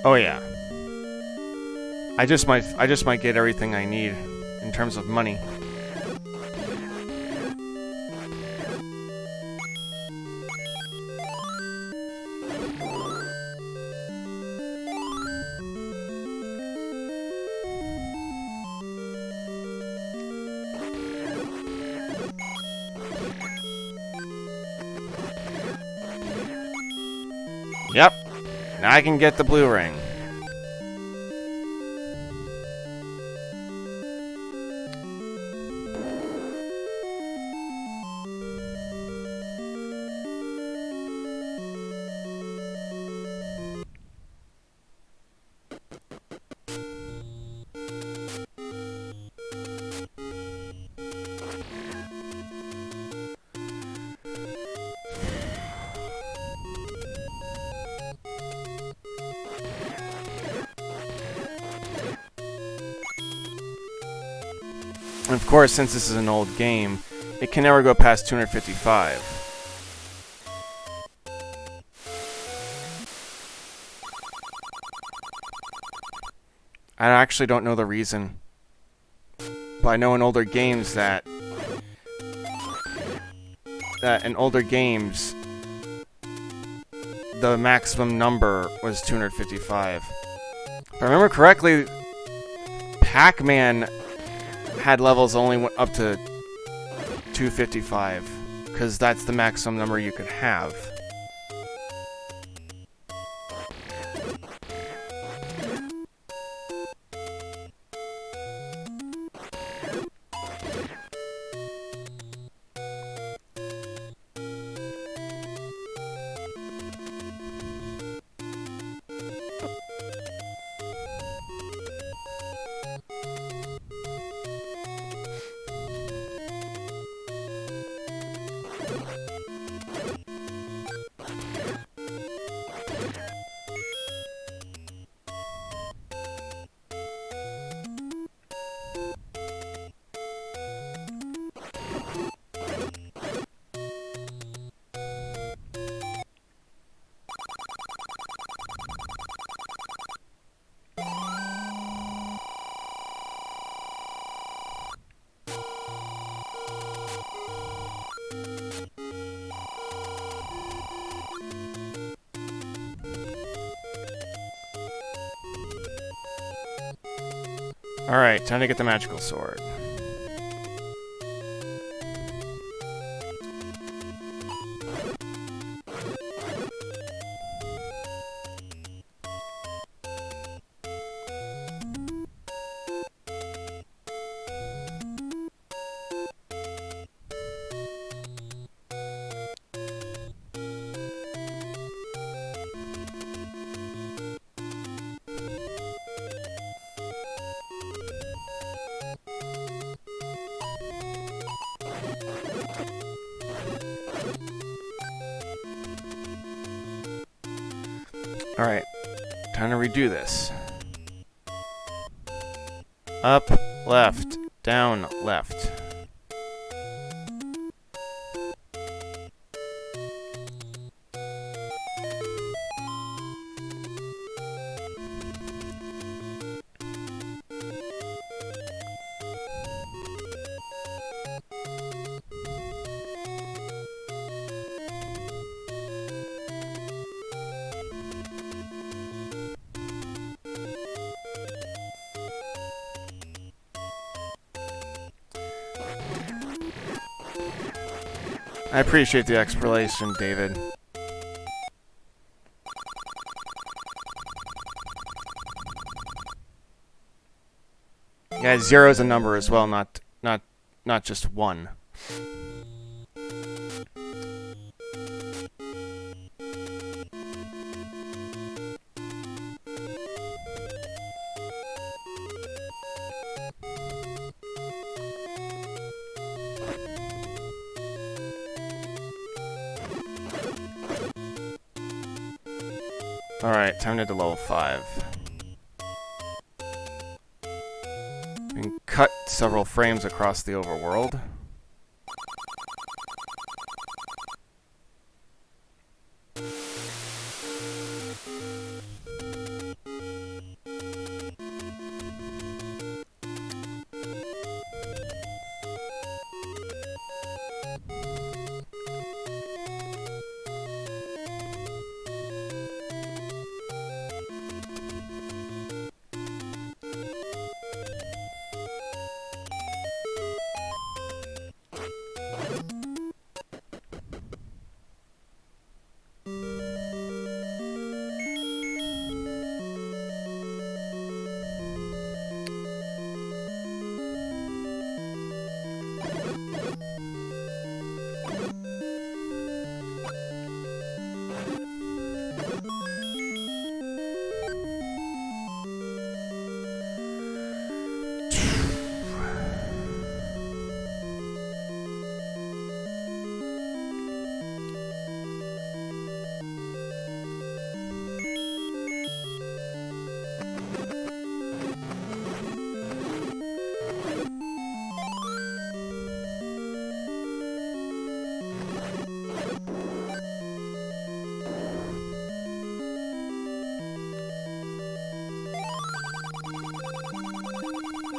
[SPEAKER 1] Oh yeah. I just might get everything I need in terms of money. Yep. Now I can get the blue ring. And of course, since this is an old game, it can never go past 255. I actually don't know the reason, but I know in older games that in older games the maximum number was 255. If I remember correctly, Pac-Man had levels only went up to 255, because that's the maximum number you could have. Alright, time to get the magical sword. Alright, time to redo this. Up, left, down, left. I appreciate the explanation, David. Yeah, 0 is a number as well, not just 1. Alright, time to do level 5. And cut several frames across the overworld.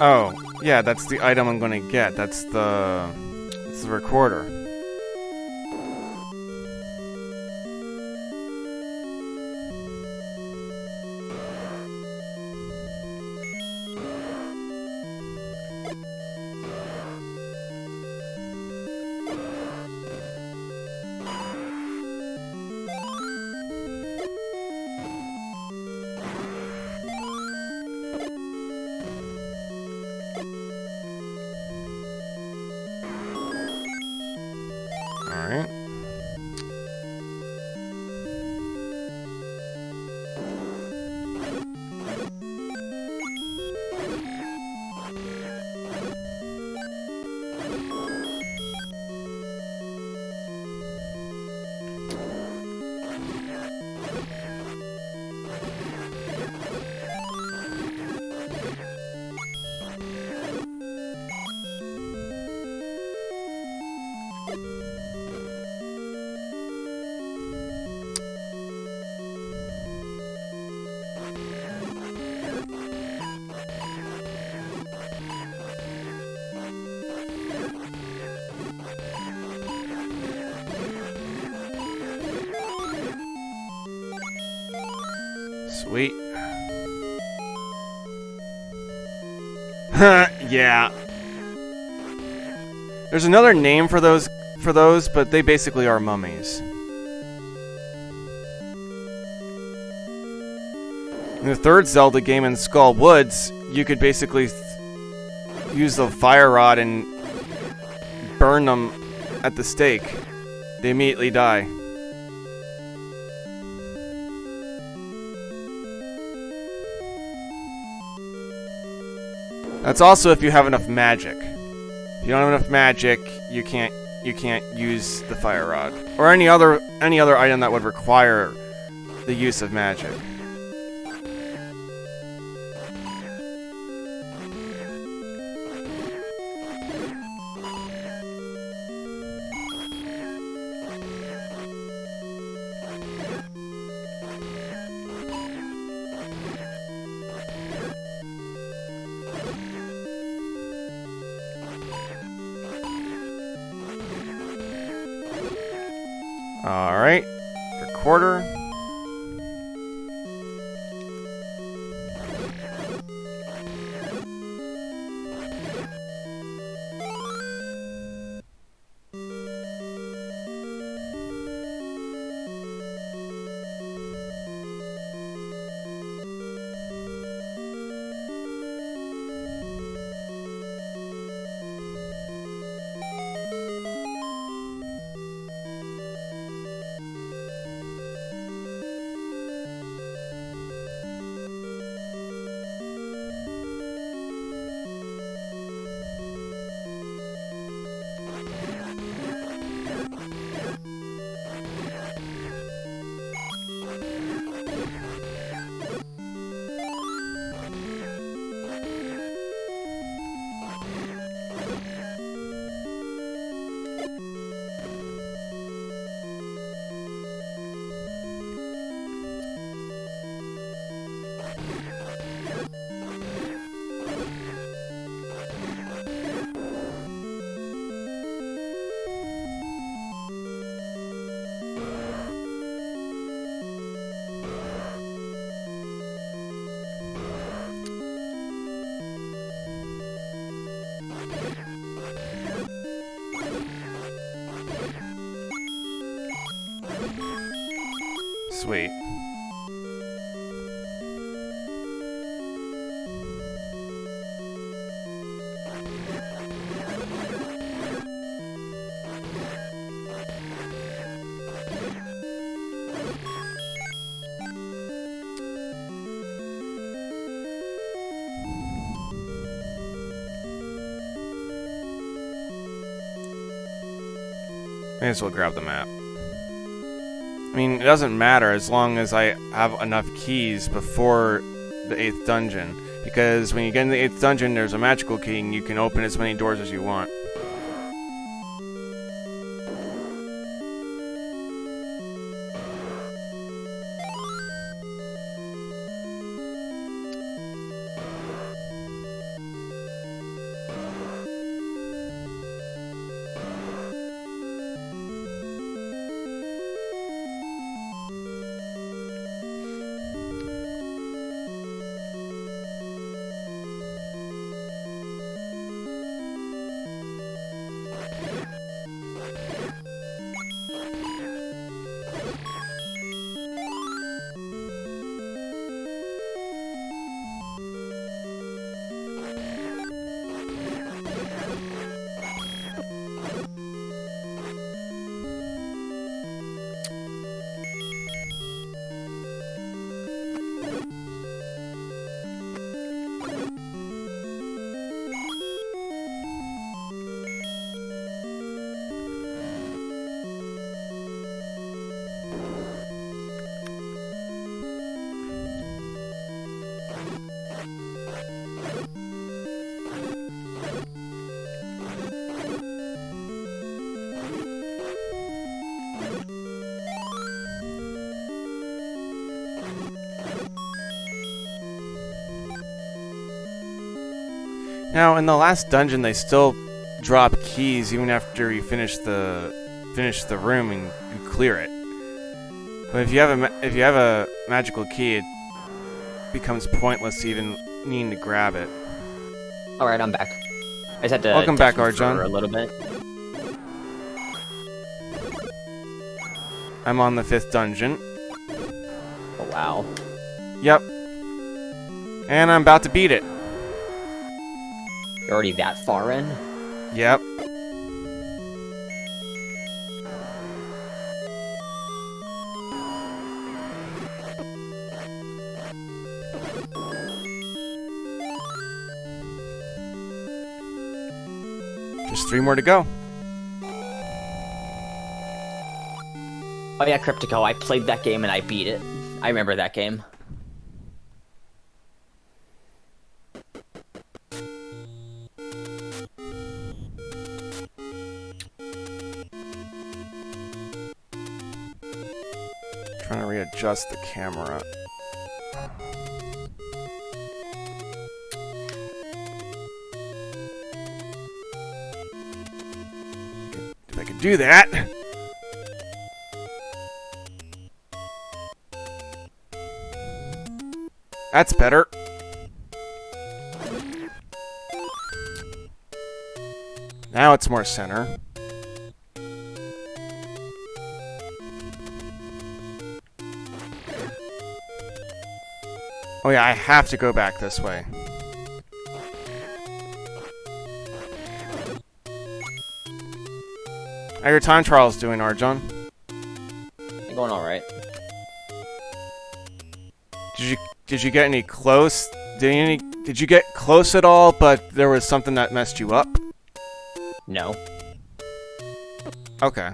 [SPEAKER 1] Oh, yeah, that's the item I'm gonna get. It's the recorder. Alright. Sweet. Yeah. There's another name for those, but they basically are mummies. In the third Zelda game in Skull Woods, you could basically use the fire rod and burn them at the stake. They immediately die. That's also if you have enough magic. If you don't have enough magic, you can't use the fire rod or any other item that would require the use of magic. Alright, recorder. Sweet. May as well grab the map. I mean, it doesn't matter as long as I have enough keys before the 8th dungeon. Because when you get in the 8th dungeon, there's a magical key and you can open as many doors as you want. Now, in the last dungeon, they still drop keys even after you finish the room and you clear it. But if you have a magical key, it becomes pointless to even needing to grab it.
[SPEAKER 2] Alright, I'm back. I just had to
[SPEAKER 1] Welcome back,
[SPEAKER 2] deafen
[SPEAKER 1] Arjan.
[SPEAKER 2] for a little bit.
[SPEAKER 1] I'm on the 5th dungeon.
[SPEAKER 2] Oh, wow.
[SPEAKER 1] Yep. And I'm about to beat it.
[SPEAKER 2] You're already that far in?
[SPEAKER 1] Yep. Just 3 more to go.
[SPEAKER 2] Oh yeah, Cryptico, I played that game and I beat it. I remember that game.
[SPEAKER 1] Trying to readjust the camera. If I could do that. That's better. Now it's more center. Oh yeah, I have to go back this way. How your time trials doing, Arjan?
[SPEAKER 2] They're going alright.
[SPEAKER 1] Did you get any close? Did you get close at all, but there was something that messed you up?
[SPEAKER 2] No.
[SPEAKER 1] Okay.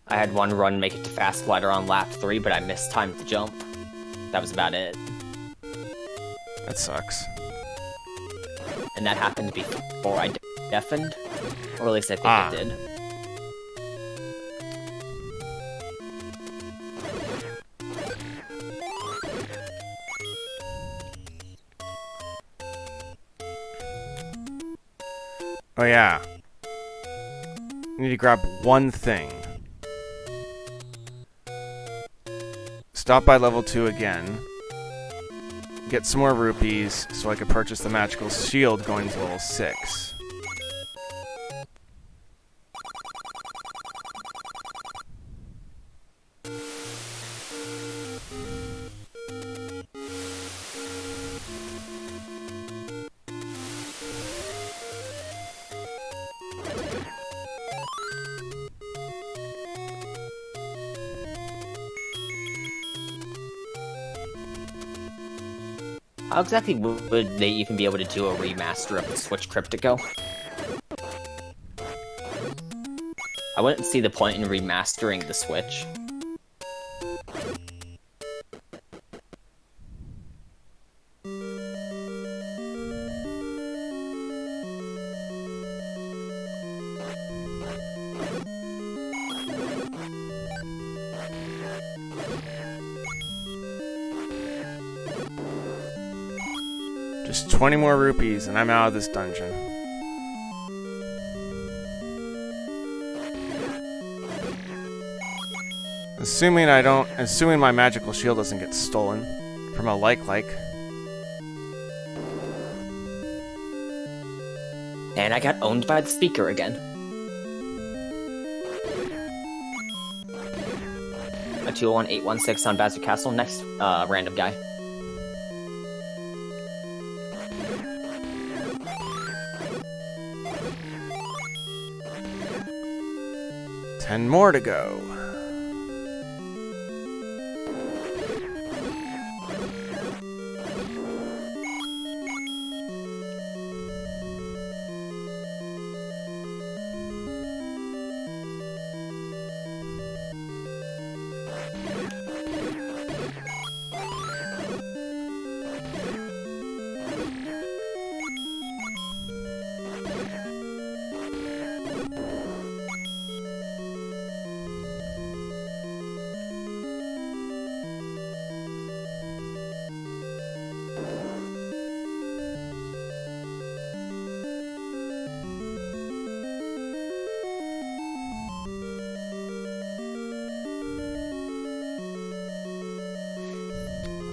[SPEAKER 2] I had one run make it to Fast Glider on lap 3, but I missed time to jump. That was about it.
[SPEAKER 1] That sucks.
[SPEAKER 2] And that happened before I deafened. Or at least I think it did.
[SPEAKER 1] Oh yeah. I need to grab one thing. Stop by level 2 again. Get some more rupees so I can purchase the magical shield going to level 6.
[SPEAKER 2] How exactly would they even be able to do a remaster of the Switch Cryptico? I wouldn't see the point in remastering the Switch.
[SPEAKER 1] Just 20 more rupees and I'm out of this dungeon. Assuming my magical shield doesn't get stolen from a like.
[SPEAKER 2] And I got owned by the speaker again. A 201-816 on Bazooka Castle. Next, random guy.
[SPEAKER 1] Ten more to go.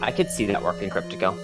[SPEAKER 2] I could see that working, Cryptico.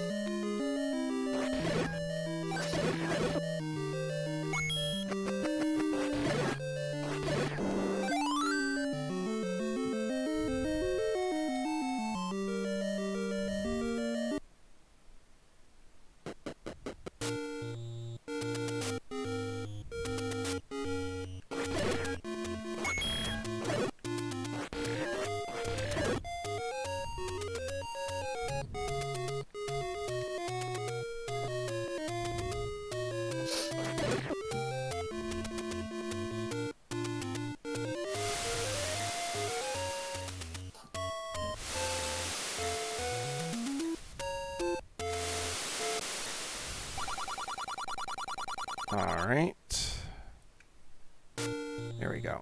[SPEAKER 1] Alright. There we go.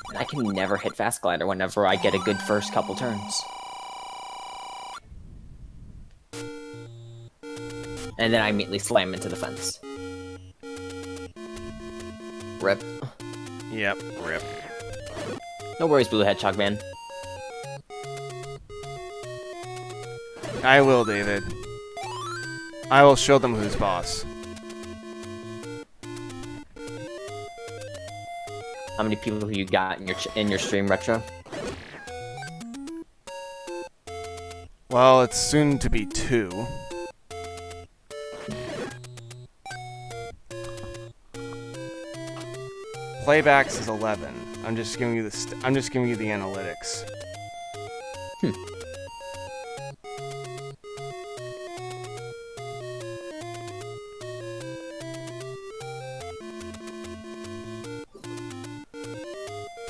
[SPEAKER 2] And I can never hit Fast Glider whenever I get a good first couple turns. And then I immediately slam into the fence. Rip.
[SPEAKER 1] Yep, rip.
[SPEAKER 2] No worries, Blue Hedgehog Man.
[SPEAKER 1] I will, David. I will show them who's boss.
[SPEAKER 2] How many people you got in your stream, Retro?
[SPEAKER 1] Well, it's soon to be 2. Playbacks is 11. I'm just giving you the I'm just giving you the analytics.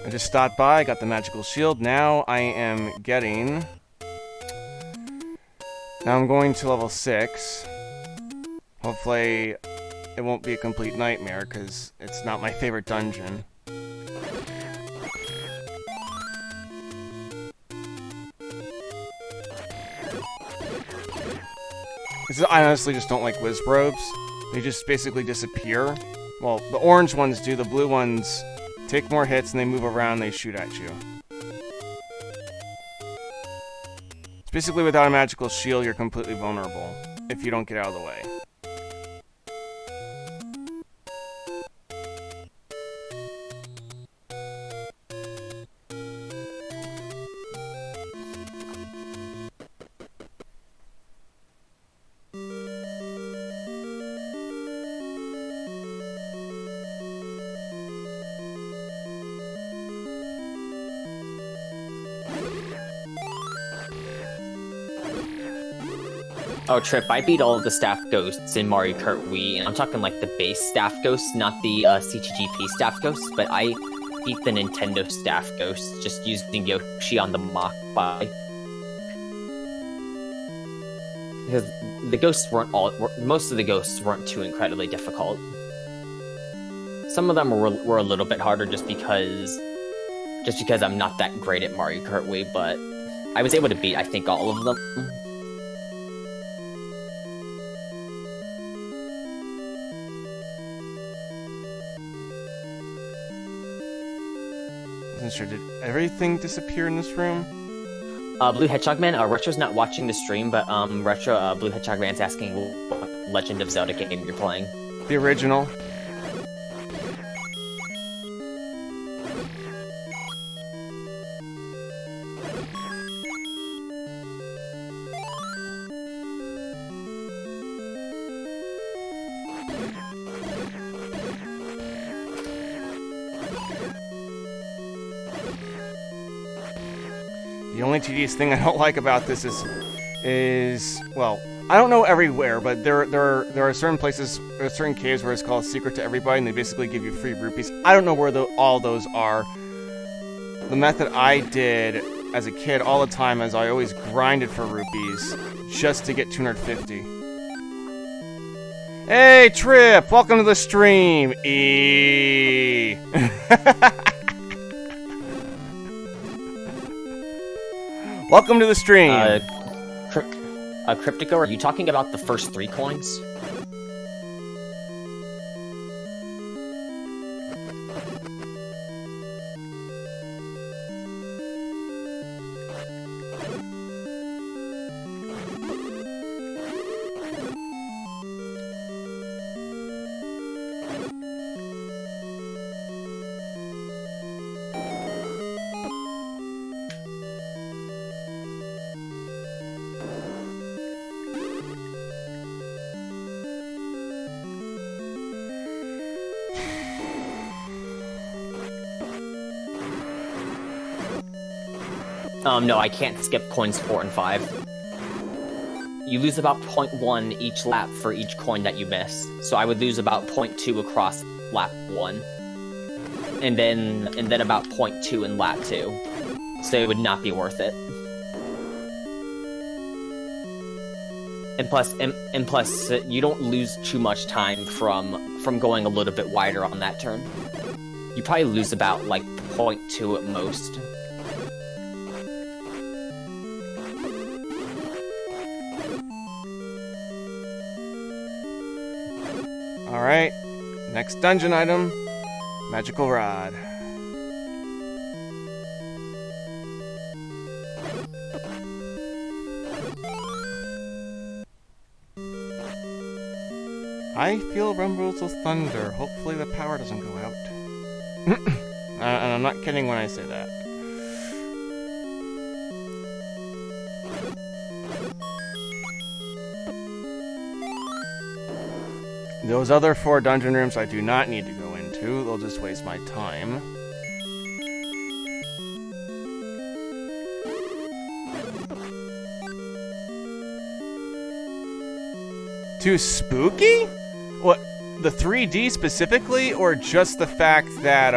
[SPEAKER 1] I just stopped by, got the magical shield. Now I am getting... Now I'm going to level 6. Hopefully it won't be a complete nightmare, because it's not my favorite dungeon. I honestly just don't like Wizbrobes. They just basically disappear. Well, the orange ones do, the blue ones take more hits and they move around, they shoot at you. It's basically without a magical shield, you're completely vulnerable if you don't get out of the way.
[SPEAKER 2] Oh, Trip, I beat all of the staff ghosts in Mario Kart Wii, and I'm talking like the base staff ghosts, not the CTGP staff ghosts, but I beat the Nintendo staff ghosts just using Yoshi on the Mach-Bike. Because the ghosts most of the ghosts weren't too incredibly difficult. Some of them were a little bit harder just because I'm not that great at Mario Kart Wii, but I was able to beat, I think, all of them.
[SPEAKER 1] Sure, did everything disappear in this room?
[SPEAKER 2] Blue Hedgehog Man, Retro's not watching the stream, but Blue Hedgehog Man's asking what Legend of Zelda game you're playing.
[SPEAKER 1] The original. The only tedious thing I don't like about this is well, I don't know everywhere, but there are certain places, there are certain caves where it's called Secret to Everybody, and they basically give you free rupees. I don't know where all those are. The method I did as a kid all the time is I always grinded for rupees just to get 250. Hey, Trip! Welcome to the stream! Welcome to the stream!
[SPEAKER 2] Cryptico, are you talking about the first 3 coins? No, I can't skip coins 4 and 5. You lose about 0.1 each lap for each coin that you miss. So I would lose about 0.2 across lap 1. And then about 0.2 in lap 2. So it would not be worth it. And plus, you don't lose too much time from going a little bit wider on that turn. You probably lose about, like, 0.2 at most.
[SPEAKER 1] Alright, next dungeon item, magical rod. I feel rumbles of thunder. Hopefully the power doesn't go out. And I'm not kidding when I say that. Those other 4 dungeon rooms I do not need to go into. They'll just waste my time. Too spooky? What, the 3D specifically, or just the fact that,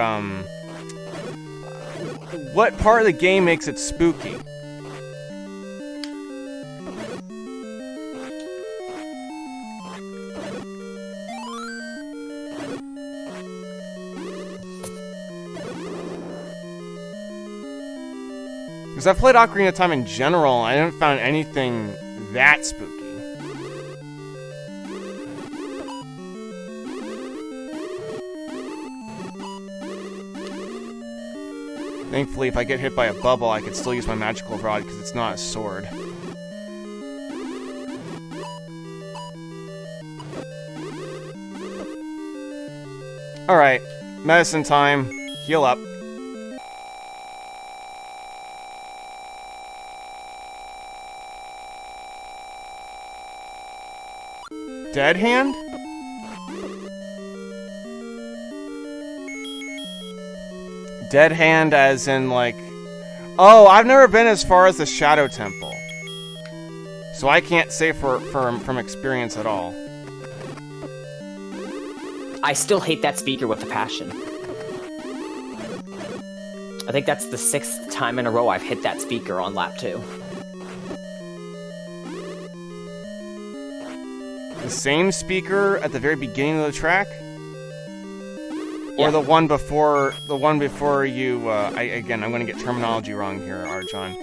[SPEAKER 1] what part of the game makes it spooky? Because I've played Ocarina of Time in general, I haven't found anything that spooky. Thankfully, if I get hit by a bubble, I can still use my magical rod because it's not a sword. Alright, medicine time. Heal up. Dead hand? Dead hand as in, like... Oh, I've never been as far as the Shadow Temple. So I can't say from experience at all.
[SPEAKER 2] I still hate that speaker with a passion. I think that's the 6th time in a row I've hit that speaker on lap 2.
[SPEAKER 1] The same speaker at the very beginning of the track?
[SPEAKER 2] Yeah.
[SPEAKER 1] Or the one before you, again, I'm going to get terminology wrong here, Archon.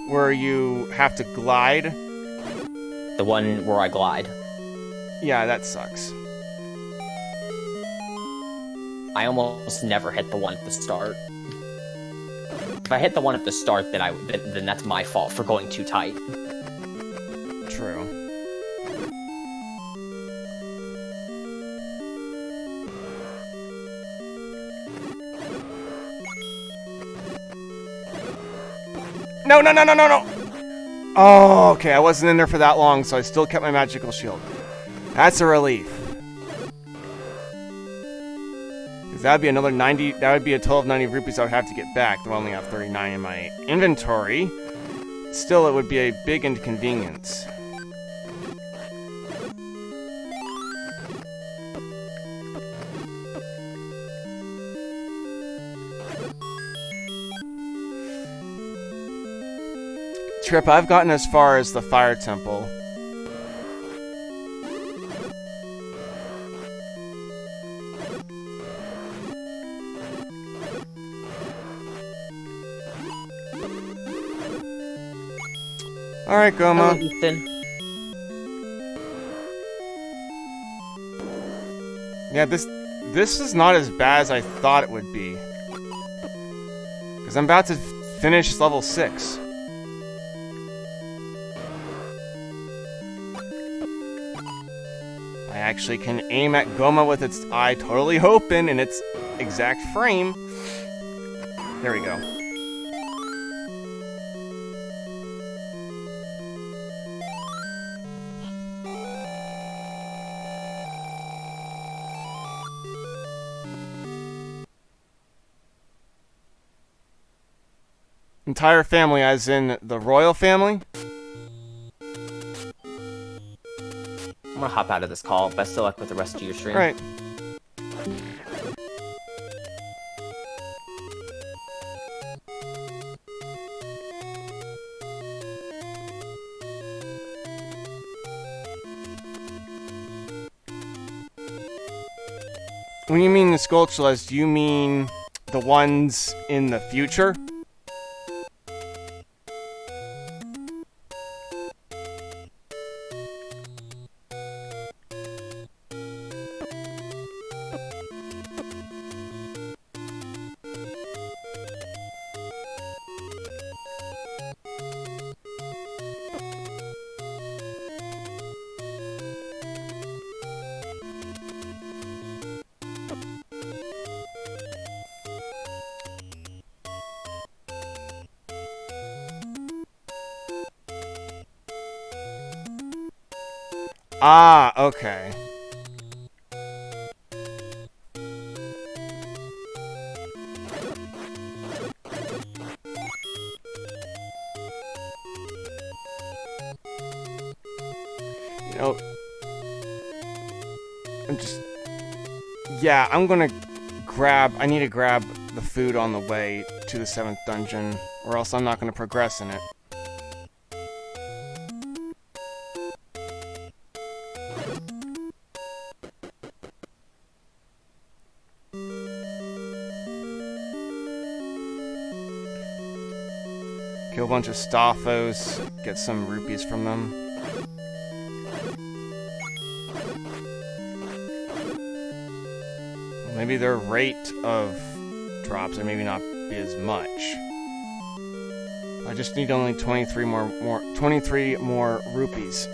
[SPEAKER 1] Where you have to glide?
[SPEAKER 2] The one where I glide.
[SPEAKER 1] Yeah, that sucks.
[SPEAKER 2] I almost never hit the one at the start. If I hit the one at the start, then that's my fault for going too tight.
[SPEAKER 1] True. No, no, no, no, no, no! Oh, okay, I wasn't in there for that long, so I still kept my magical shield. That's a relief. Because that would be another 90, that would be a total of 90 rupees I would have to get back, though I only have 39 in my inventory. Still, it would be a big inconvenience. Trip, I've gotten as far as the Fire Temple. Alright, Goma.
[SPEAKER 2] Hello, Ethan.
[SPEAKER 1] Yeah, this is not as bad as I thought it would be. Because I'm about to finish level 6. I actually can aim at Goma with its eye totally open in its exact frame. There we go. Entire family, as in the royal family?
[SPEAKER 2] I'm gonna hop out of this call. Best of luck with the rest of your stream.
[SPEAKER 1] Right. When you mean the Skulltulas, do you mean the ones in the future? Ah, okay. You know, yeah, I'm gonna I need to grab the food on the way to the 7th dungeon, or else I'm not gonna progress in it. Kill a bunch of Staffos, get some rupees from them. Maybe their rate of drops or maybe not be as much. I just need only 23 more rupees.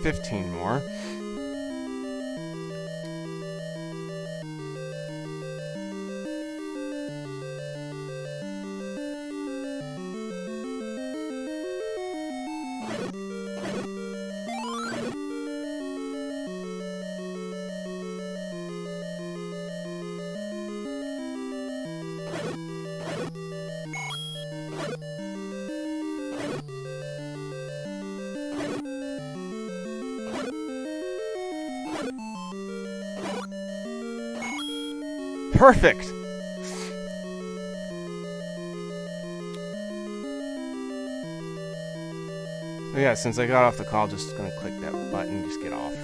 [SPEAKER 1] $15 more. Perfect! Oh yeah, since I got off the call, just gonna click that button, just get off.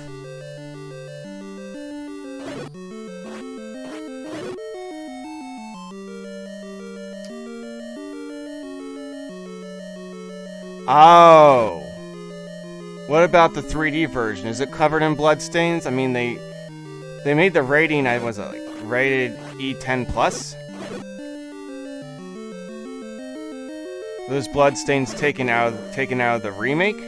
[SPEAKER 1] Oh! What about the 3D version? Is it covered in bloodstains? I mean, they made the rating, was it like rated E10 plus? Those bloodstains taken out of the remake?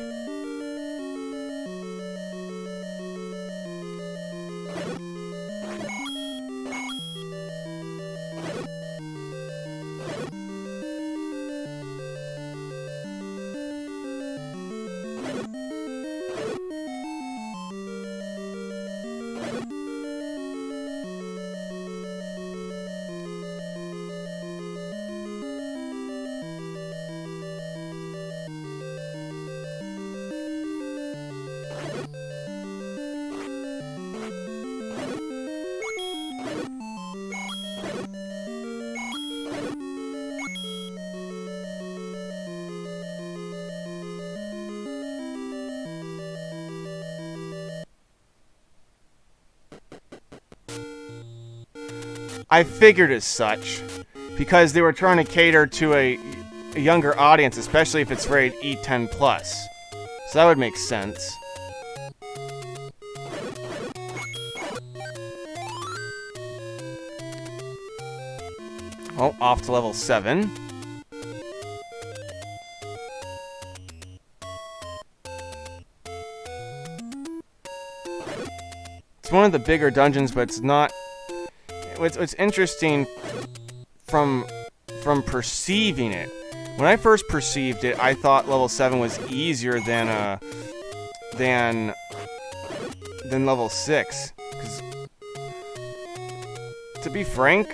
[SPEAKER 1] I figured as such, because they were trying to cater to a younger audience, especially if it's rated E10+. So that would make sense. Oh, off to level 7. It's one of the bigger dungeons, but it's not... What's interesting from perceiving it. When I first perceived it, I thought level 7 was easier than level 6. 'Cause, to be frank,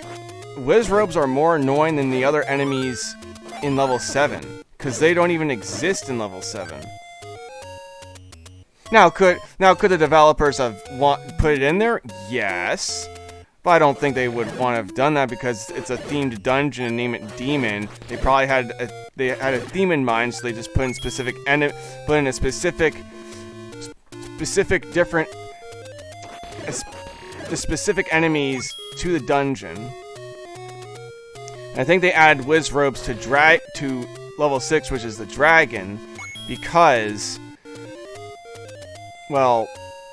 [SPEAKER 1] Wizrobes are more annoying than the other enemies in level 7, because they don't even exist in level 7. Now could the developers have put it in there? Yes. But I don't think they would want to have done that because it's a themed dungeon and name it Demon. They probably had a theme in mind, so they just put in specific enemies to the dungeon. And I think they added Wizrobes to level 6, which is the dragon, because, well,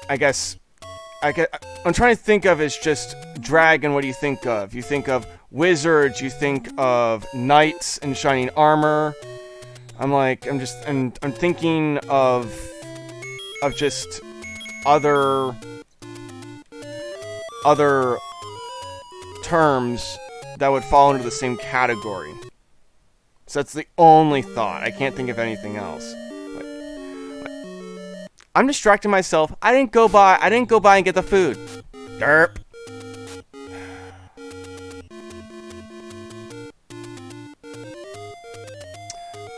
[SPEAKER 1] I'm trying to think of as just dragon. What do you think of? You think of wizards. You think of knights in shining armor. I'm thinking of just other terms that would fall into the same category. So that's the only thought. I can't think of anything else. I'm distracting myself. I didn't go by and get the food. Derp.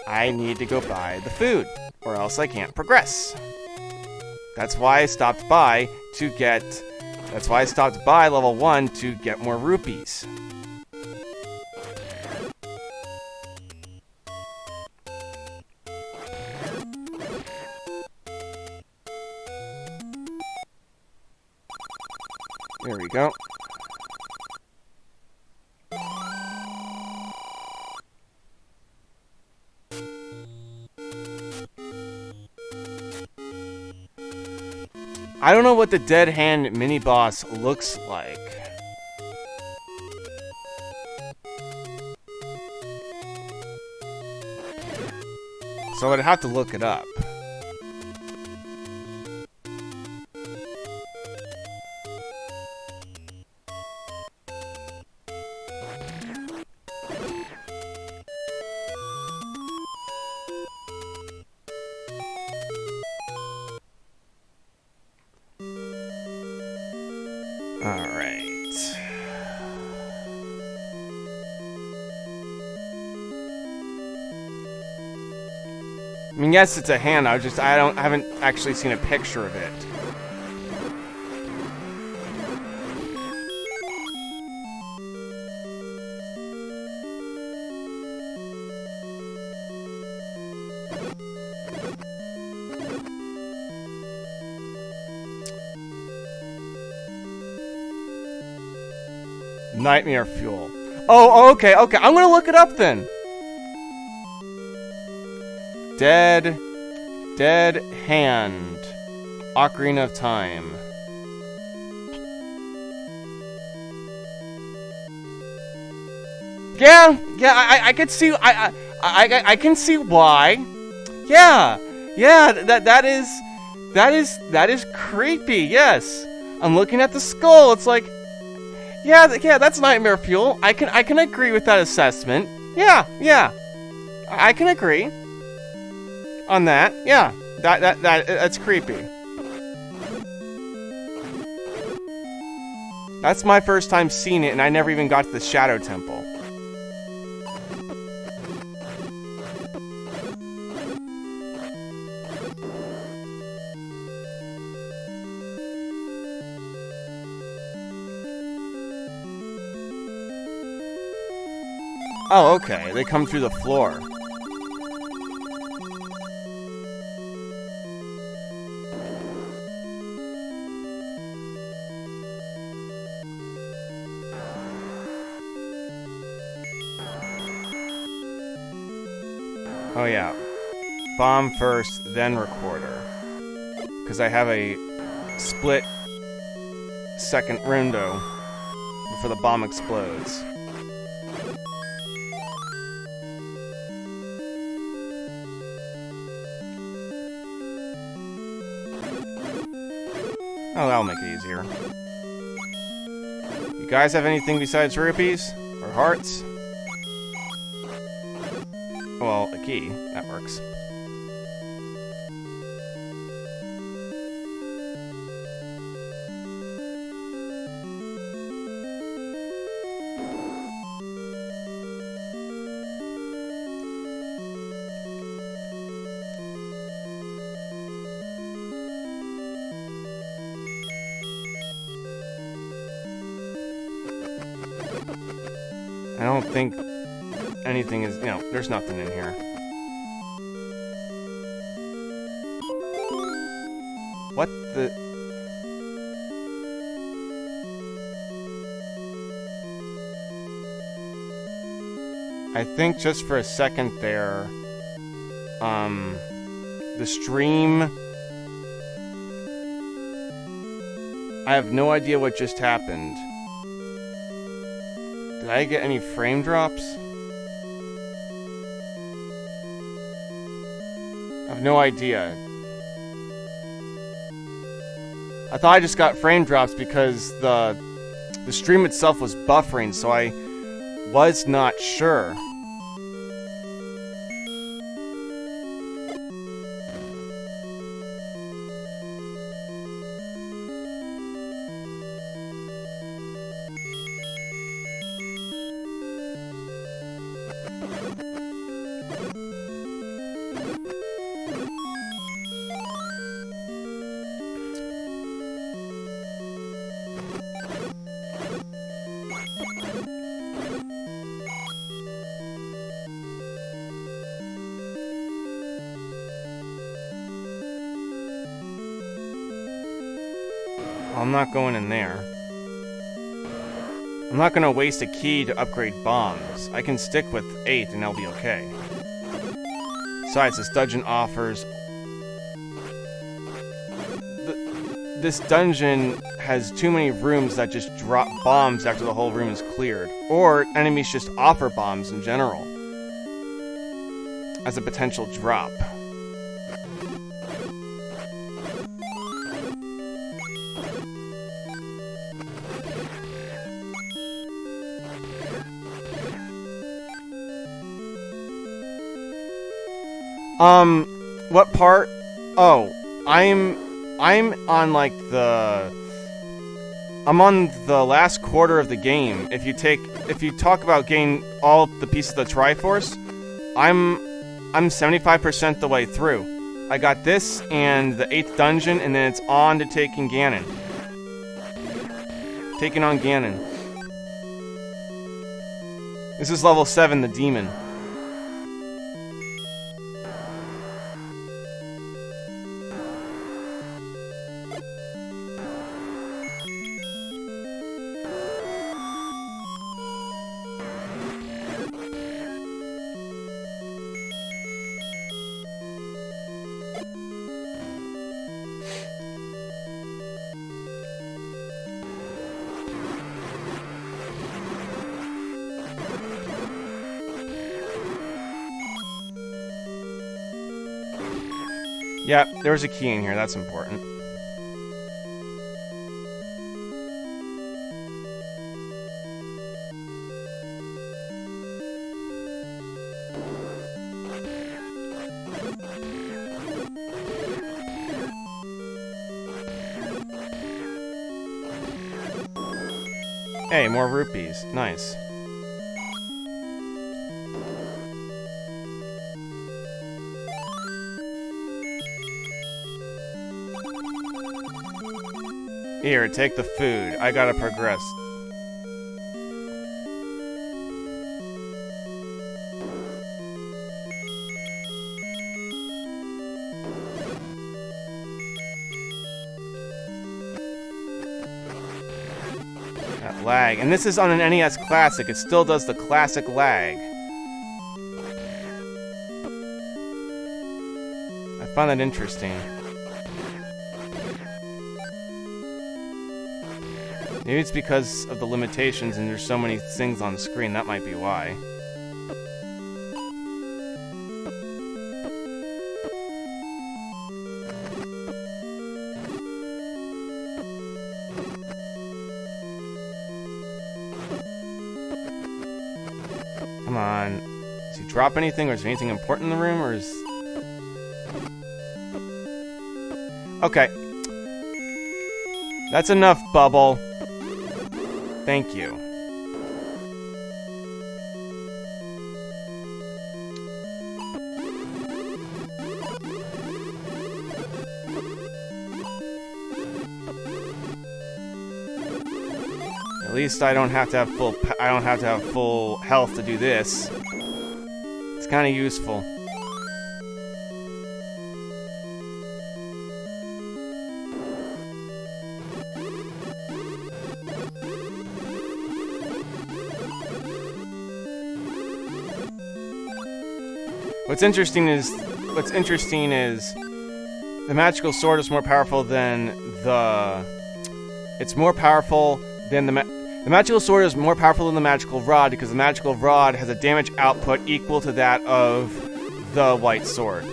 [SPEAKER 1] I need to go buy the food, or else I can't progress. That's why I stopped by level 1 to get more rupees. There we go. I don't know what the dead hand mini-boss looks like. So I'd have to look it up. Alright. I mean, yes, it's a hand. I haven't actually seen a picture of it. Nightmare fuel. Oh, okay. I'm gonna look it up then. Dead hand. Ocarina of Time. Yeah. I could see. I can see why. Yeah. That is creepy. Yes. I'm looking at the skull. It's like. Yeah, that's nightmare fuel. I can agree with that assessment. Yeah. I can agree on that. Yeah, that's creepy. That's my first time seeing it, and I never even got to the Shadow Temple. Oh, okay. They come through the floor. Oh yeah. Bomb first, then recorder. Because I have a split second window before the bomb explodes. Oh, that'll make it easier. You guys have anything besides rupees? Or hearts? Well, a key. That works. I don't think anything is... No, there's nothing in here. What the... I think just for a second there, the stream... I have no idea what just happened. Did I get any frame drops? I have no idea. I thought I just got frame drops because the stream itself was buffering, so I was not sure. I'm not going in there. I'm not going to waste a key to upgrade bombs. I can stick with 8 and I'll be okay. Besides, this dungeon offers... This dungeon has too many rooms that just drop bombs after the whole room is cleared. Or enemies just offer bombs in general as a potential drop. What part? Oh, I'm on like I'm on the last quarter of the game. If you talk about getting all the pieces of the Triforce, I'm 75% the way through. I got this and the 8th dungeon, and then it's on to taking Ganon. Taking on Ganon. This is level 7, the demon. Yeah, there was a key in here, that's important. Hey, more rupees. Nice. Here, take the food. I gotta progress. That lag. And this is on an NES Classic. It still does the classic lag. find that interesting. Maybe it's because of the limitations and there's so many things on screen. That might be why. Come on. Does he drop anything, or is there anything important in the room, or is... Okay. That's enough, Bubble. Thank you. At least I don't have to have full health to do this. It's kind of useful. What's interesting is the magical sword is more powerful than the... It's more powerful than the magical sword is more powerful than the magical rod because the magical rod has a damage output equal to that of the white sword.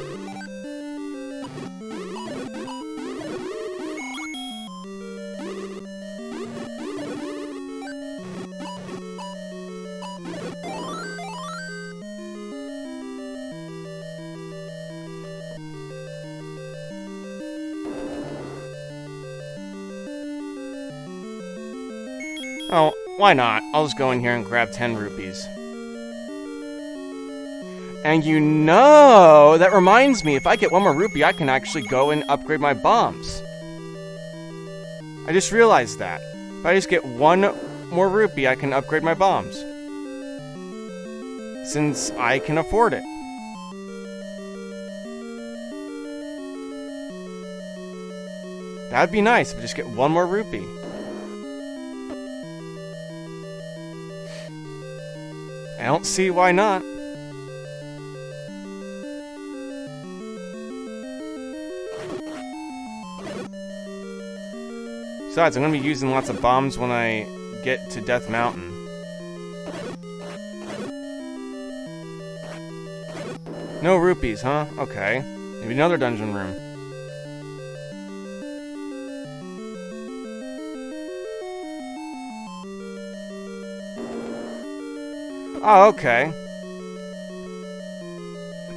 [SPEAKER 1] Oh, why not? I'll just go in here and grab 10 rupees. And you know, that reminds me, if I get one more rupee, I can actually go and upgrade my bombs. I just realized that. If I just get one more rupee, I can upgrade my bombs. Since I can afford it. That'd be nice if I just get one more rupee. I don't see why not. Besides, I'm going to be using lots of bombs when I get to Death Mountain. No rupees, huh? Okay. Maybe another dungeon room. Oh, okay.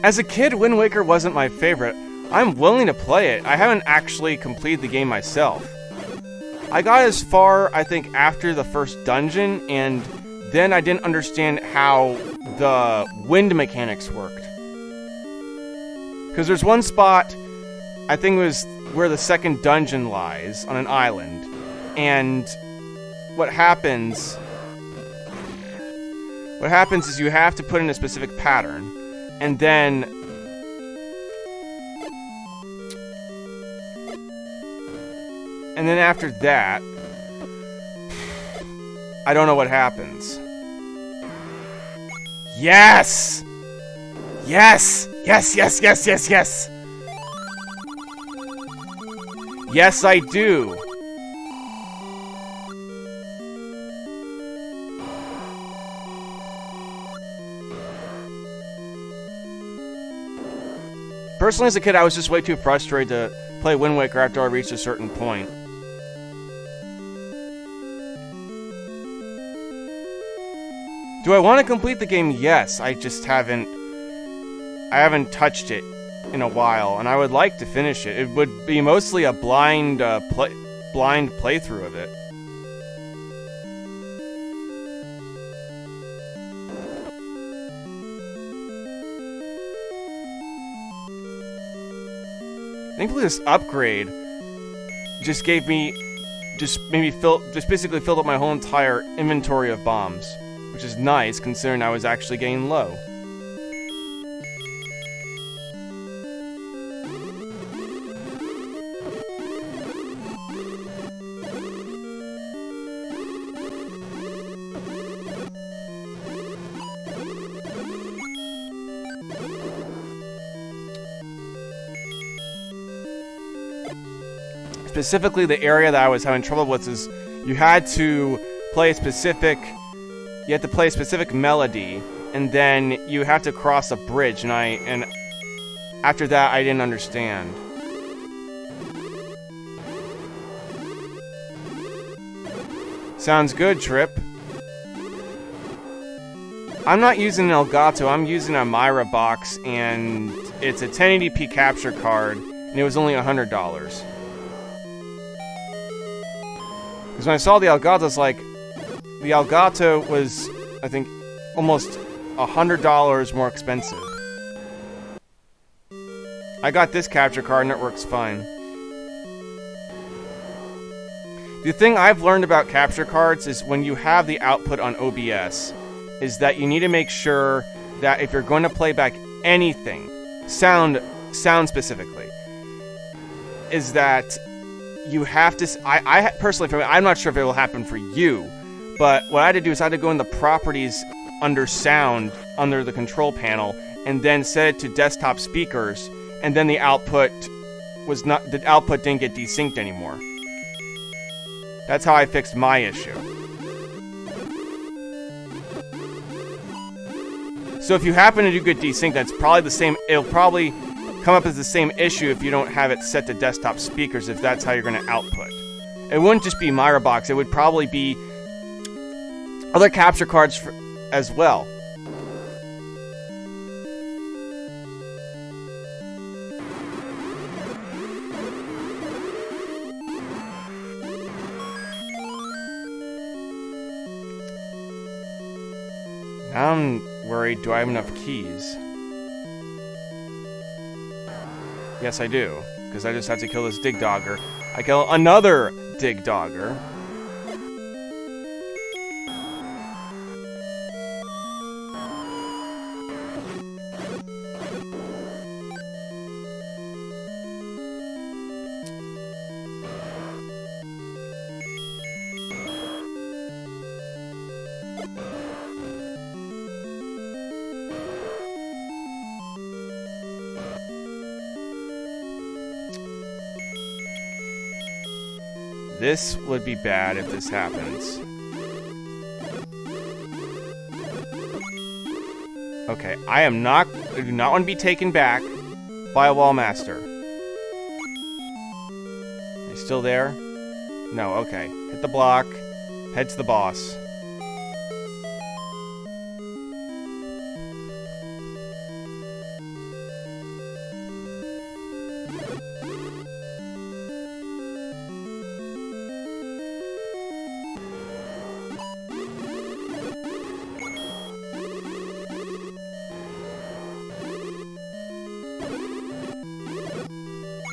[SPEAKER 1] As a kid, Wind Waker wasn't my favorite. I'm willing to play it. I haven't actually completed the game myself. I got as far, I think, after the first dungeon, and then I didn't understand how the wind mechanics worked. Because there's one spot, I think it was where the second dungeon lies, on an island, and what happens is you have to put in a specific pattern, and then after that, I don't know what happens. Yes! Yes! Yes, yes, yes, yes, yes! Yes, I do! Personally, as a kid, I was just way too frustrated to play Wind Waker after I reached a certain point. Do I want to complete the game? Yes, I just haven't touched it in a while, and I would like to finish it. It would be mostly a blind playthrough of it. Thankfully, this upgrade just basically filled up my whole entire inventory of bombs, which is nice considering I was actually getting low. Specifically, the area that I was having trouble with is you had to play a specific... You had to play a specific melody, and then you had to cross a bridge, and after that, I didn't understand. Sounds good, Trip. I'm not using an Elgato, I'm using a Myra box, and it's a 1080p capture card, and it was only $100. Because when I saw the Elgato, it's like, the Elgato was, I think, almost $100 more expensive. I got this capture card and it works fine. The thing I've learned about capture cards is when you have the output on OBS, is that you need to make sure that if you're going to play back anything, sound specifically, is that you have to... I personally, for me, I'm not sure if it will happen for you, but what I had to do is I had to go in the properties under sound, under the control panel, and then set it to desktop speakers, and then the output didn't get desynced anymore. That's how I fixed my issue. So if you happen to do good desync, that's probably the same. It'll probably come up as the same issue if you don't have it set to desktop speakers, if that's how you're going to output. It wouldn't just be Myra box. It would probably be other capture cards as well. Now I'm worried, do I have enough keys? Yes, I do, because I just have to kill this Dig Dogger. I kill another Dig Dogger. This would be bad if this happens. Okay, I do not want to be taken back by a wall master. Are you still there? No, okay. Hit the block, head to the boss.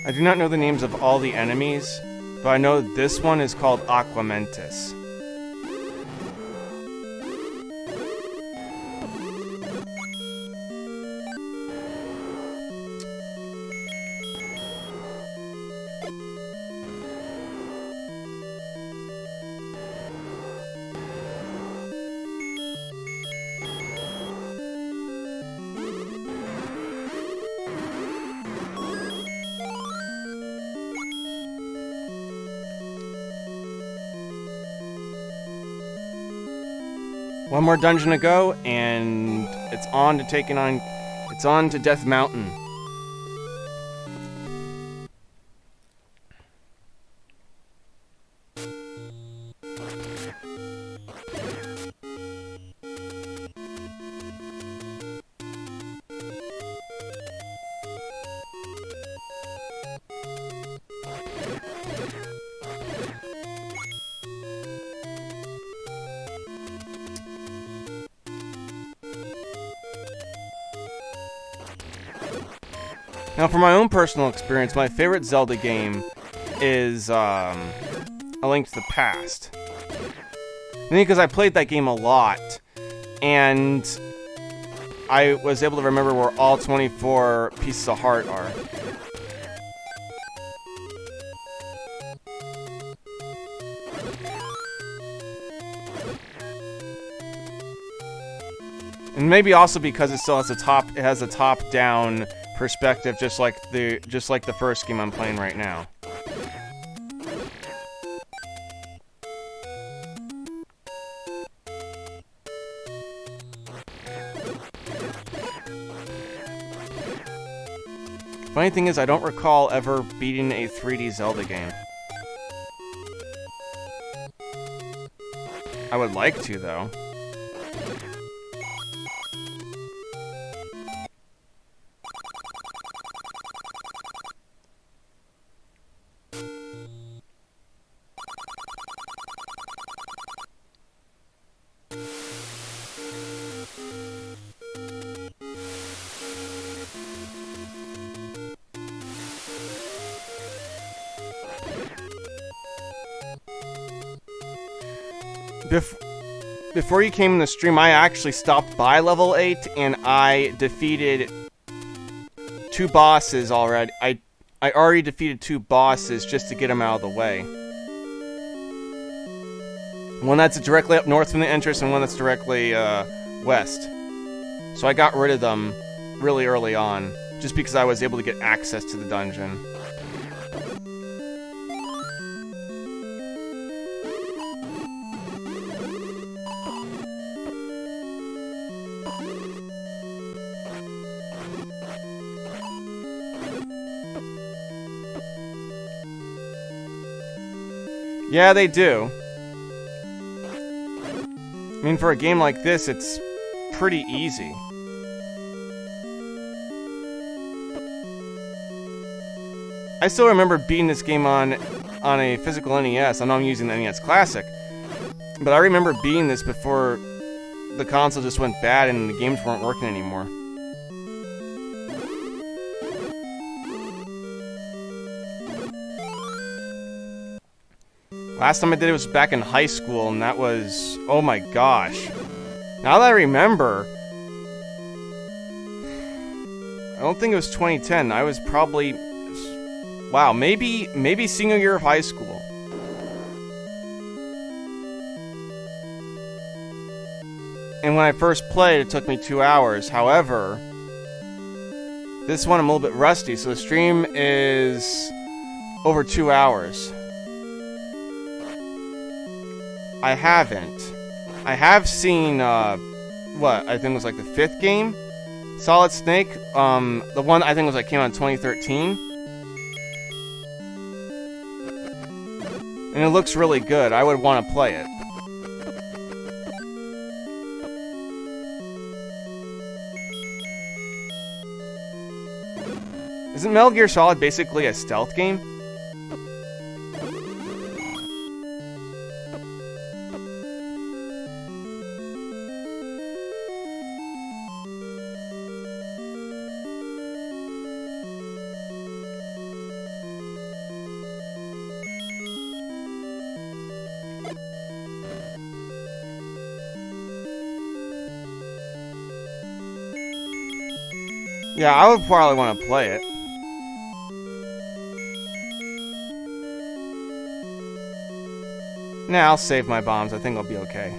[SPEAKER 1] I do not know the names of all the enemies, but I know this one is called Aquamentus. One more dungeon to go, and it's on to Death Mountain. Now, for my own personal experience, my favorite Zelda game is A Link to the Past. Mainly because I played that game a lot, and I was able to remember where all 24 pieces of heart are. And maybe also because it still has a top-down perspective, just like the first game I'm playing right now. Funny thing is, I don't recall ever beating a 3D Zelda game. I would like to, though. Before you came in the stream, I actually stopped by level 8, and I defeated 2 bosses already. I already defeated 2 bosses just to get them out of the way. One that's directly up north from the entrance, and one that's directly west. So I got rid of them really early on, just because I was able to get access to the dungeon. Yeah, they do. I mean, for a game like this, it's pretty easy. I still remember beating this game on a physical NES. I know I'm using the NES Classic, but I remember beating this before the console just went bad and the games weren't working anymore. Last time I did it was back in high school, and that was... oh my gosh. Now that I remember... I don't think it was 2010. I was probably... wow, maybe senior year of high school. And when I first played, it took me 2 hours. However... this one I'm a little bit rusty, so the stream is... over 2 hours. I haven't. I have seen, what, I think it was like the 5th game? Solid Snake, the one I think was like came out in 2013. And it looks really good. I would want to play it. Isn't Metal Gear Solid basically a stealth game? Yeah, I would probably want to play it. Nah, I'll save my bombs. I think I'll be okay.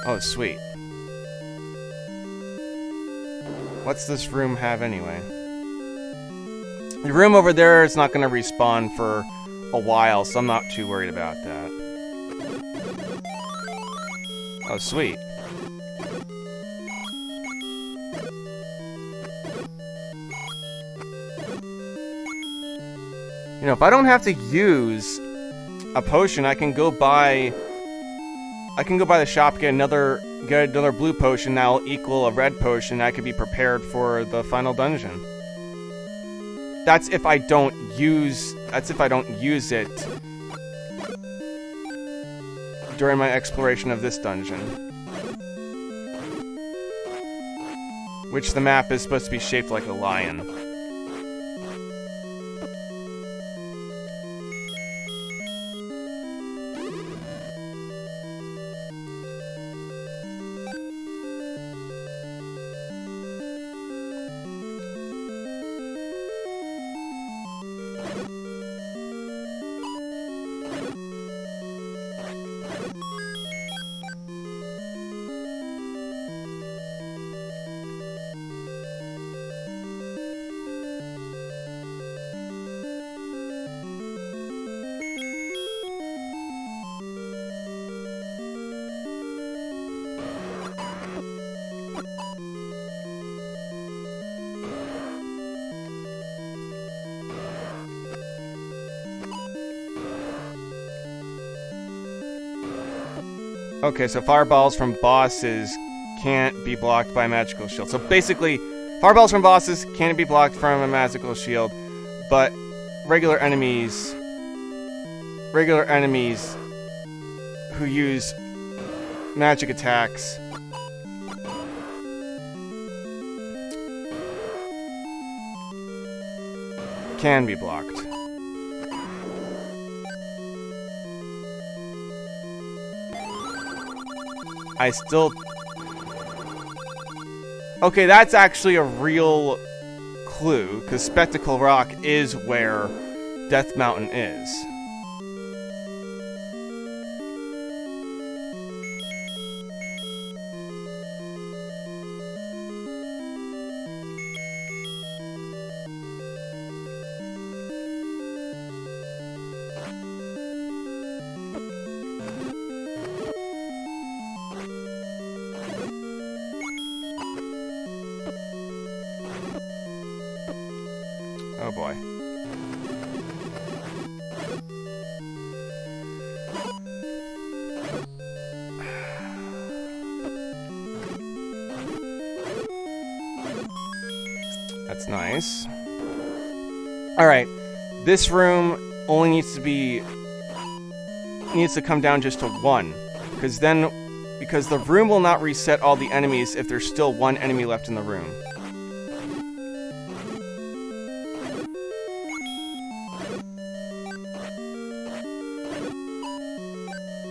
[SPEAKER 1] Oh, sweet. What's this room have anyway? The room over there is not going to respawn for a while, so I'm not too worried about that. Oh, sweet. You know, if I don't have to use a potion, I can go buy the shop, get another blue potion that'll equal a red potion. I could be prepared for the final dungeon. That's if I don't use it during my exploration of this dungeon. Which the map is supposed to be shaped like a lion. Okay, so fireballs from bosses can't be blocked by a magical shield. So basically, fireballs from bosses can't be blocked from a magical shield, but regular enemies who use magic attacks can be blocked. I still... Okay, that's actually a real clue, because Spectacle Rock is where Death Mountain is. Oh boy. That's nice. Alright. This room only needs to come down just to 1. Because the room will not reset all the enemies if there's still 1 enemy left in the room.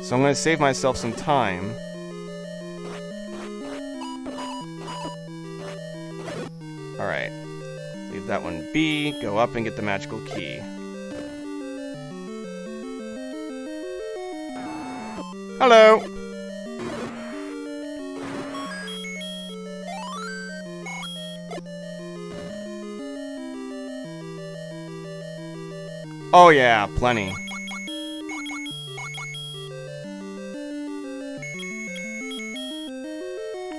[SPEAKER 1] So I'm going to save myself some time. Alright. Leave that one be. Go up and get the magical key. Hello! Oh yeah, plenty.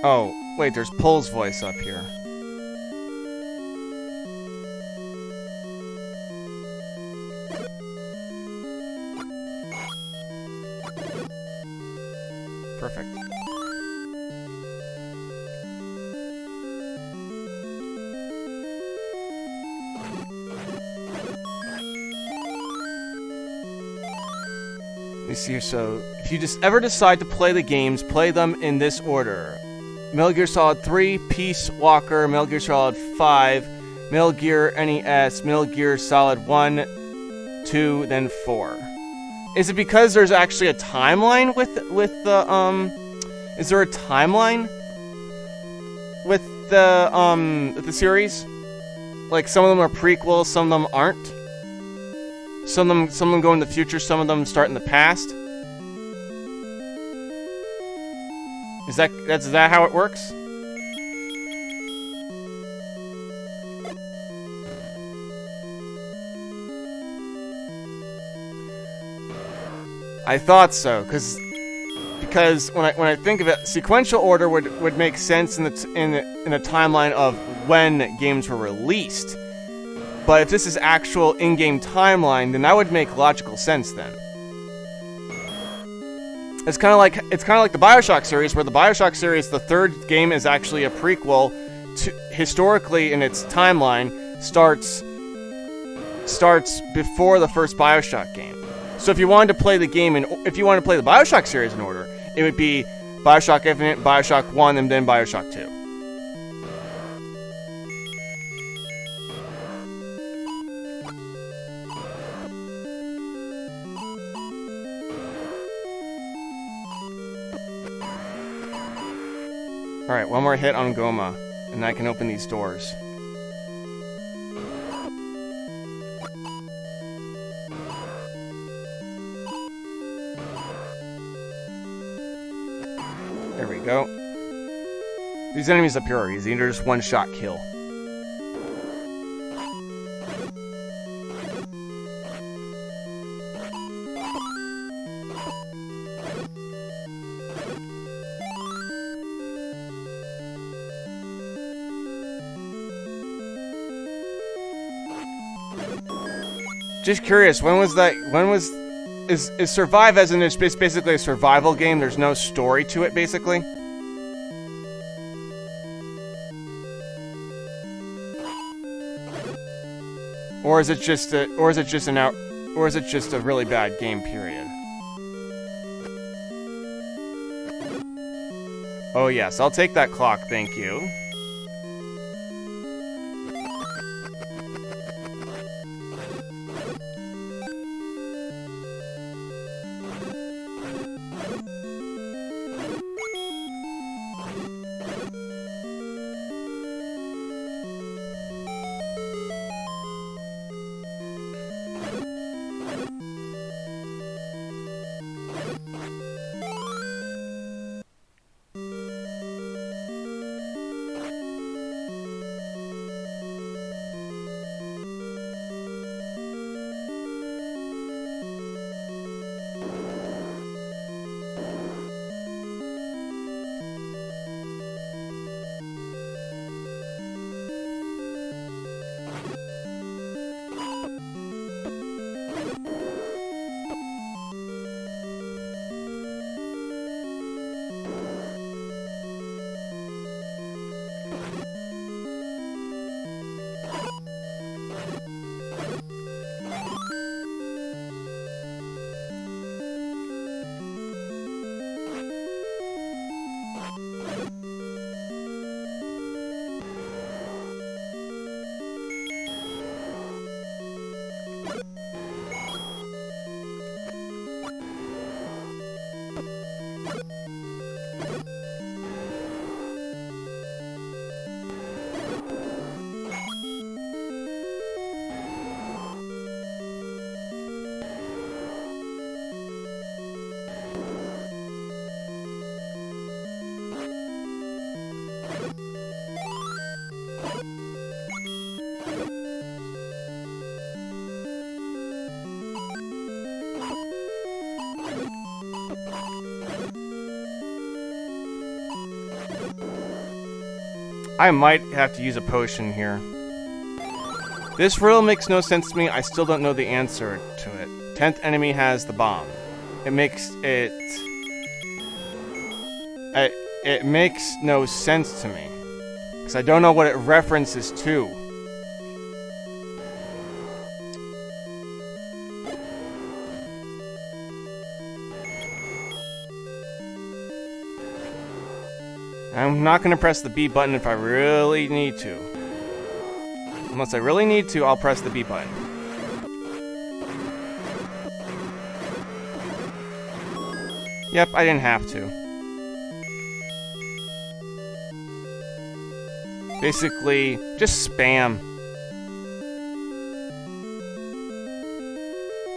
[SPEAKER 1] Oh, wait, there's Pole's voice up here. Perfect. Let me see here, so if you just ever decide to play the games, play them in this order. Metal Gear Solid 3, Peace Walker, Metal Gear Solid 5, Metal Gear NES, Metal Gear Solid 1, 2, then 4. Is it because there's actually a timeline with the is there a timeline with the series? Like some of them are prequels, some of them aren't. Some of them go in the future, some of them start in the past. Is that how it works? I thought so, because when I think of it, sequential order would make sense in a timeline of when games were released. But if this is actual in-game timeline, then that would make logical sense then. It's kind of like the BioShock series, where the BioShock series, the 3rd game is actually a prequel to, historically in its timeline, starts before the first BioShock game. So if you wanted to play the game if you wanted to play the BioShock series in order, it would be BioShock Infinite, BioShock 1, and then BioShock 2. Alright, one more hit on Goma, and I can open these doors. There we go. These enemies up here are easy, they're just one-shot kill. Just curious, when was is survive as in it's basically a survival game. There's no story to it, basically. Or is it just a really bad game, period? Oh yes, I'll take that clock, thank you. I might have to use a potion here. This riddle makes no sense to me. I still don't know the answer to it. 10th enemy has the bomb. It makes no sense to me. Because I don't know what it references to. I'm not going to press the B button if I really need to. Unless I really need to, I'll press the B button. Yep, I didn't have to. Basically, just spam.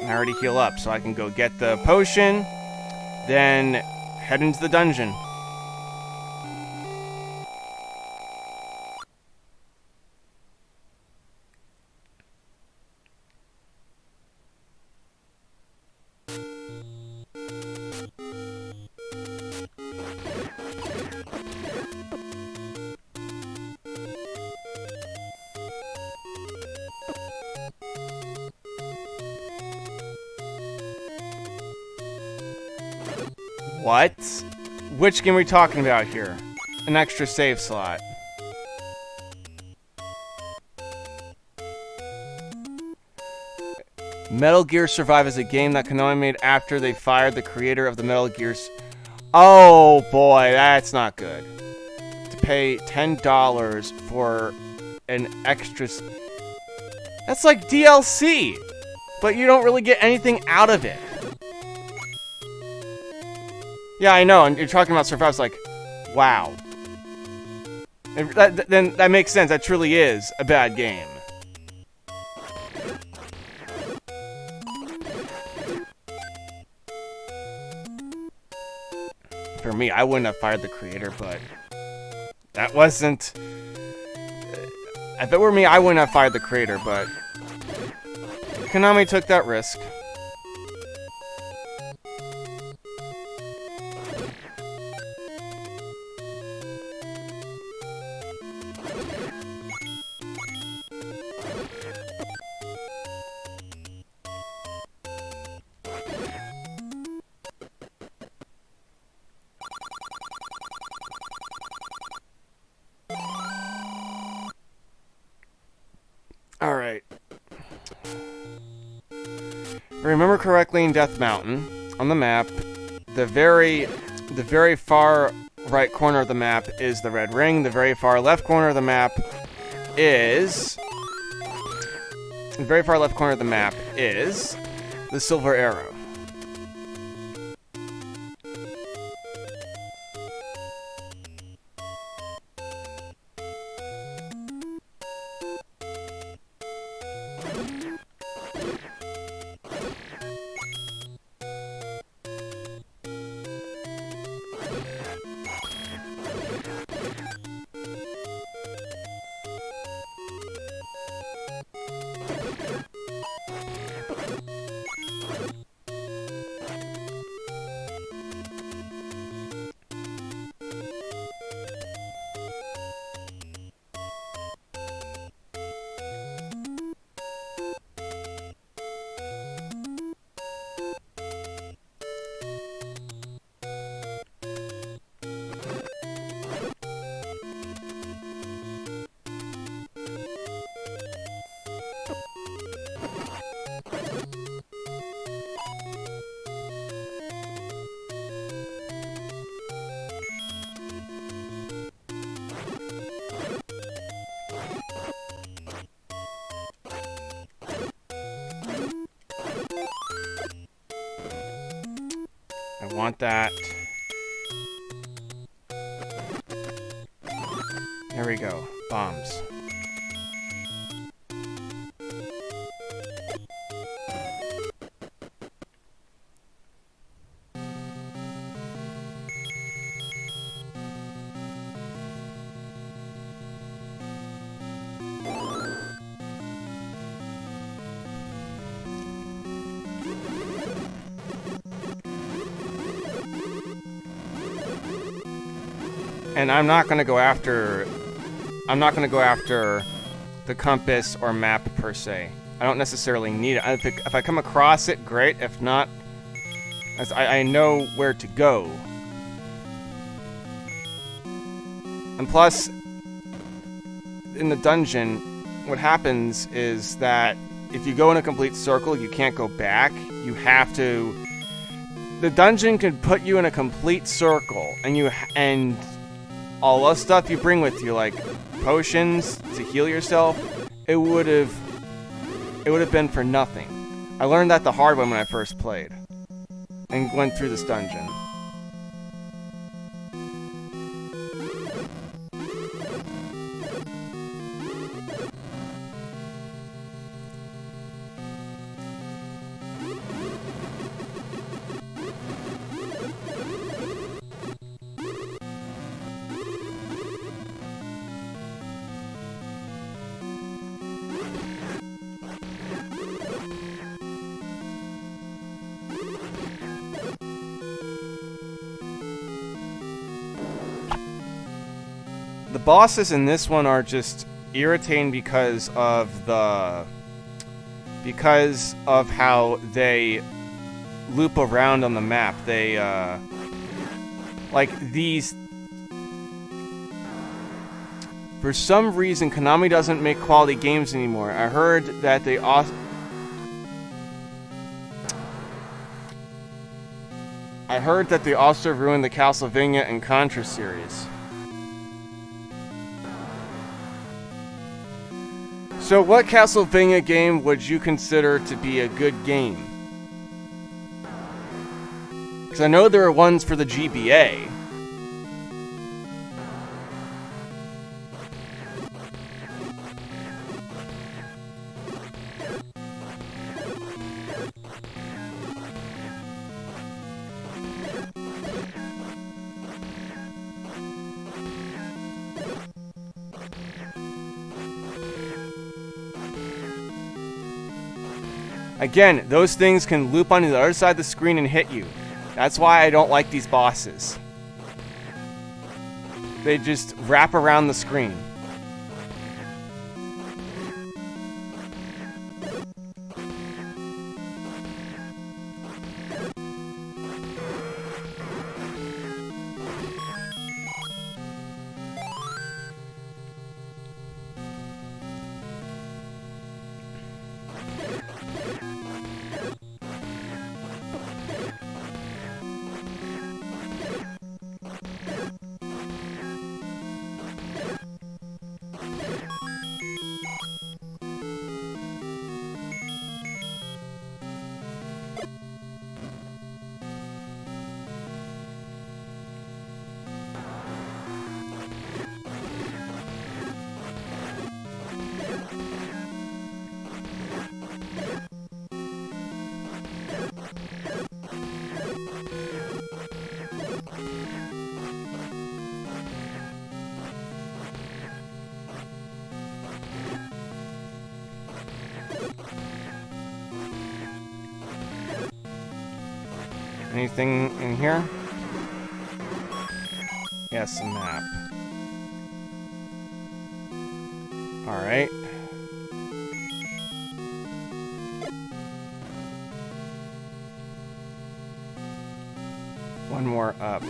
[SPEAKER 1] And I already heal up, so I can go get the potion, then head into the dungeon. What? Which game are we talking about here? An extra save slot. Metal Gear Survive is a game that Konami made after they fired the creator of the Metal Gears. Oh boy, that's not good. To pay $10 for an extra... That's like DLC! But you don't really get anything out of it. Yeah, I know, and you're talking about Survive, it's like, wow. Then that makes sense, that truly is a bad game. For me, I wouldn't have fired the creator, but that wasn't... If it were me, I wouldn't have fired the creator, but Konami took that risk. I remember correctly, in Death Mountain, on the map, the very far right corner of the map is the red ring. The very far left corner of the map is... The very far left corner of the map is the silver arrow. I want that. There we go. Bombs. And I'm not gonna go after the compass or map per se. I don't necessarily need it. If I come across it, great. If not, as I know where to go. And plus, in the dungeon, what happens is that if you go in a complete circle, you can't go back. You have to. The dungeon can put you in a complete circle, and all the stuff you bring with you, like potions to heal yourself, it would have been for nothing. I learned that the hard way when I first played and went through this dungeon. The bosses in this one are just irritating because of how they loop around on the map. They like these. For some reason, Konami doesn't make quality games anymore. I heard that they also ruined the Castlevania and Contra series. So what Castlevania game would you consider to be a good game? Because I know there are ones for the GBA. Again, those things can loop onto the other side of the screen and hit you. That's why I don't like these bosses. They just wrap around the screen. Anything in here? Yes, a map. Alright. One more up.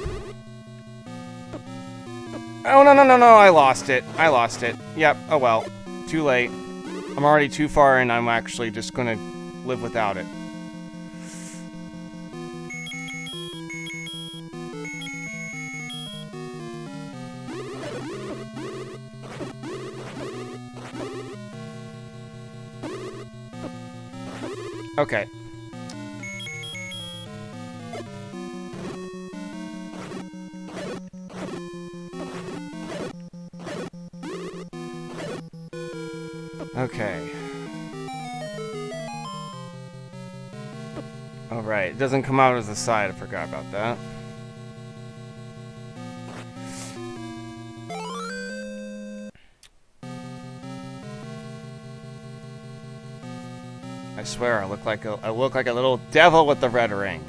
[SPEAKER 1] Oh, no, no, no, no, I lost it. I lost it. Yep, oh well. Too late. I'm already too far in, I'm actually just gonna live without it. Okay. Okay. Oh, right. It doesn't come out as a side. I forgot about that. I swear, I look like a little devil with the red ring.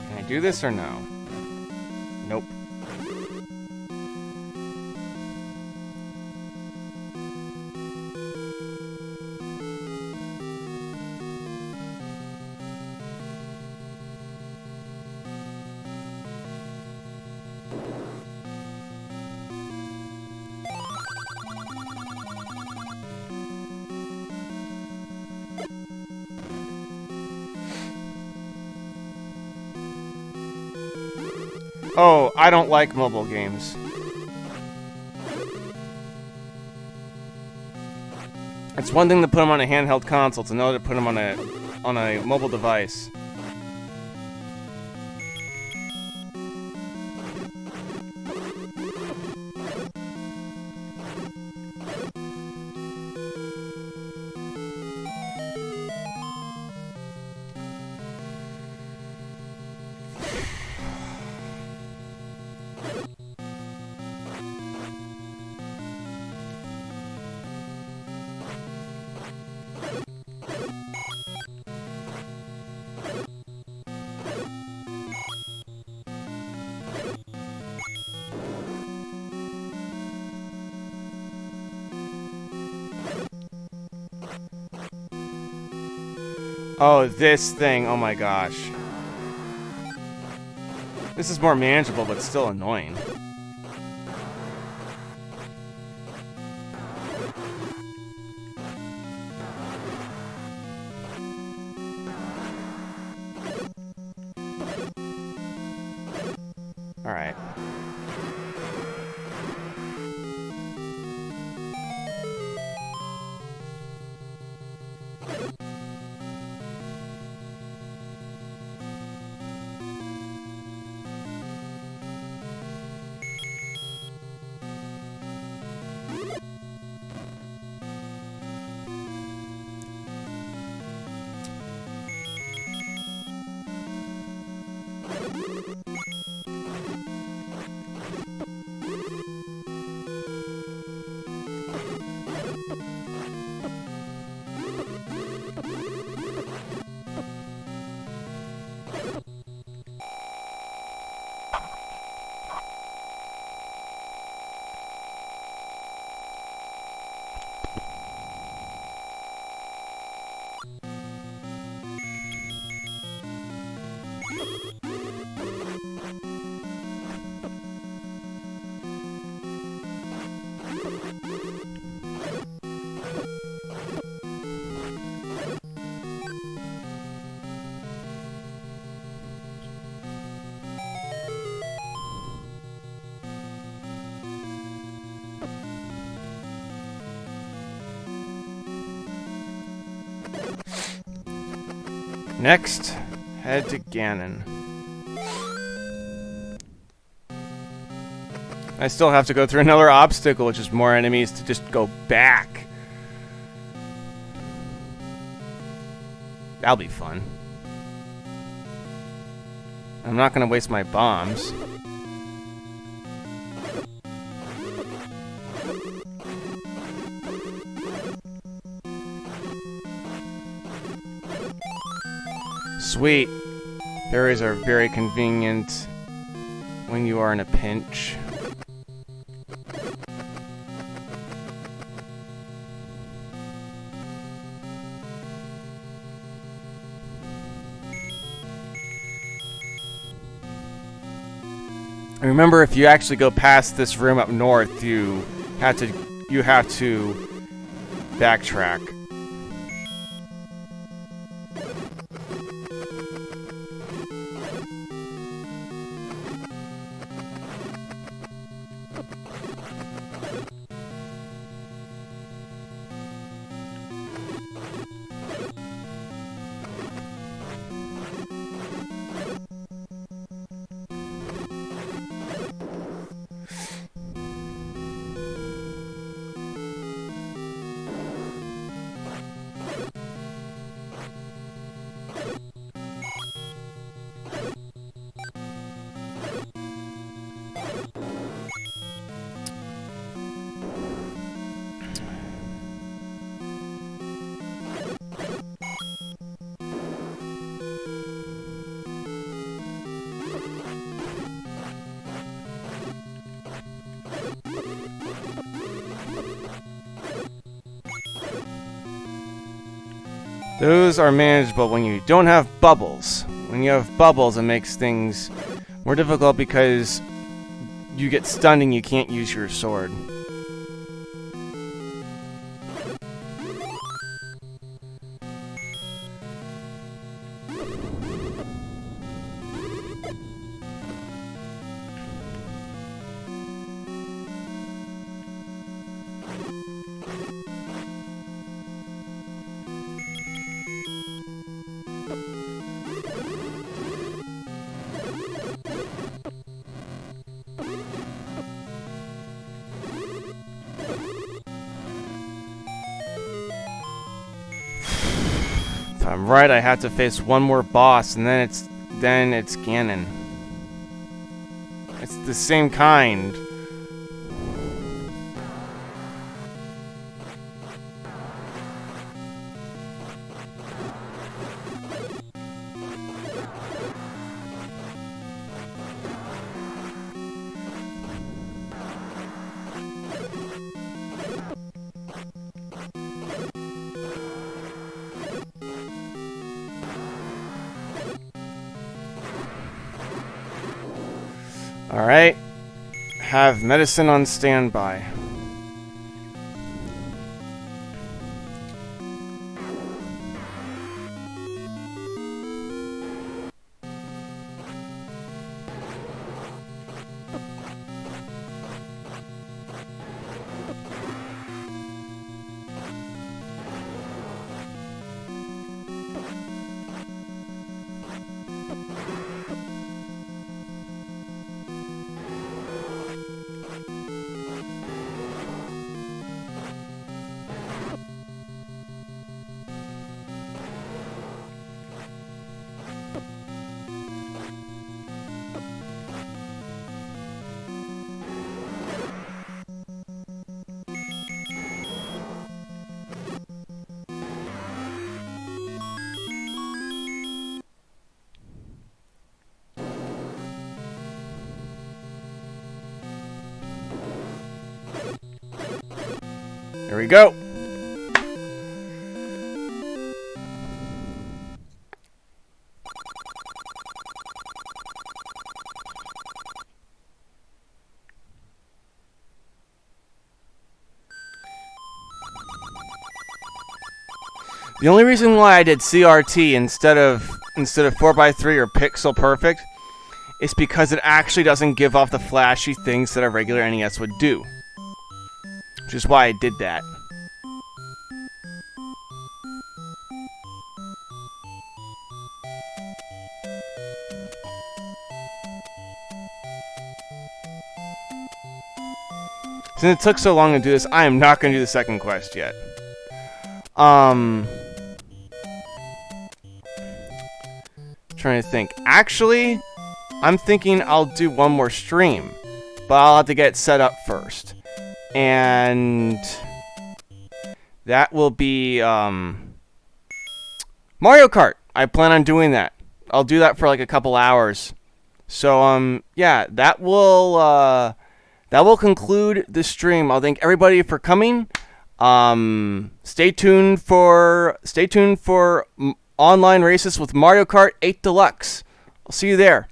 [SPEAKER 1] Can I do this or no? Nope. Oh, I don't like mobile games. It's one thing to put them on a handheld console, it's another to put them on a mobile device. Oh, this thing. Oh my gosh. This is more manageable, but still annoying. All right. Next, head to Ganon. I still have to go through another obstacle, which is more enemies to just go back. That'll be fun. I'm not gonna waste my bombs. Sweet. Berries are very convenient when you are in a pinch. And remember, if you actually go past this room up north, you have to backtrack. Those are manageable when you don't have bubbles. When you have bubbles, it makes things more difficult because you get stunned and you can't use your sword. If I'm right, I have to face one more boss, and then it's Ganon. It's the same kind. Alright. Have medicine on standby. Here we go. The only reason why I did CRT instead of 4x3 or pixel perfect is because it actually doesn't give off the flashy things that a regular NES would do. Which is why I did that. Since it took so long to do this, I am not going to do the second quest yet. Trying to think. Actually, I'm thinking I'll do one more stream, but I'll have to get it set up first. And that will be Mario Kart. I plan on doing that. I'll do that for like a couple hours. So yeah, that will conclude this stream. I'll thank everybody for coming. Stay tuned for online races with Mario Kart 8 Deluxe. I'll see you there.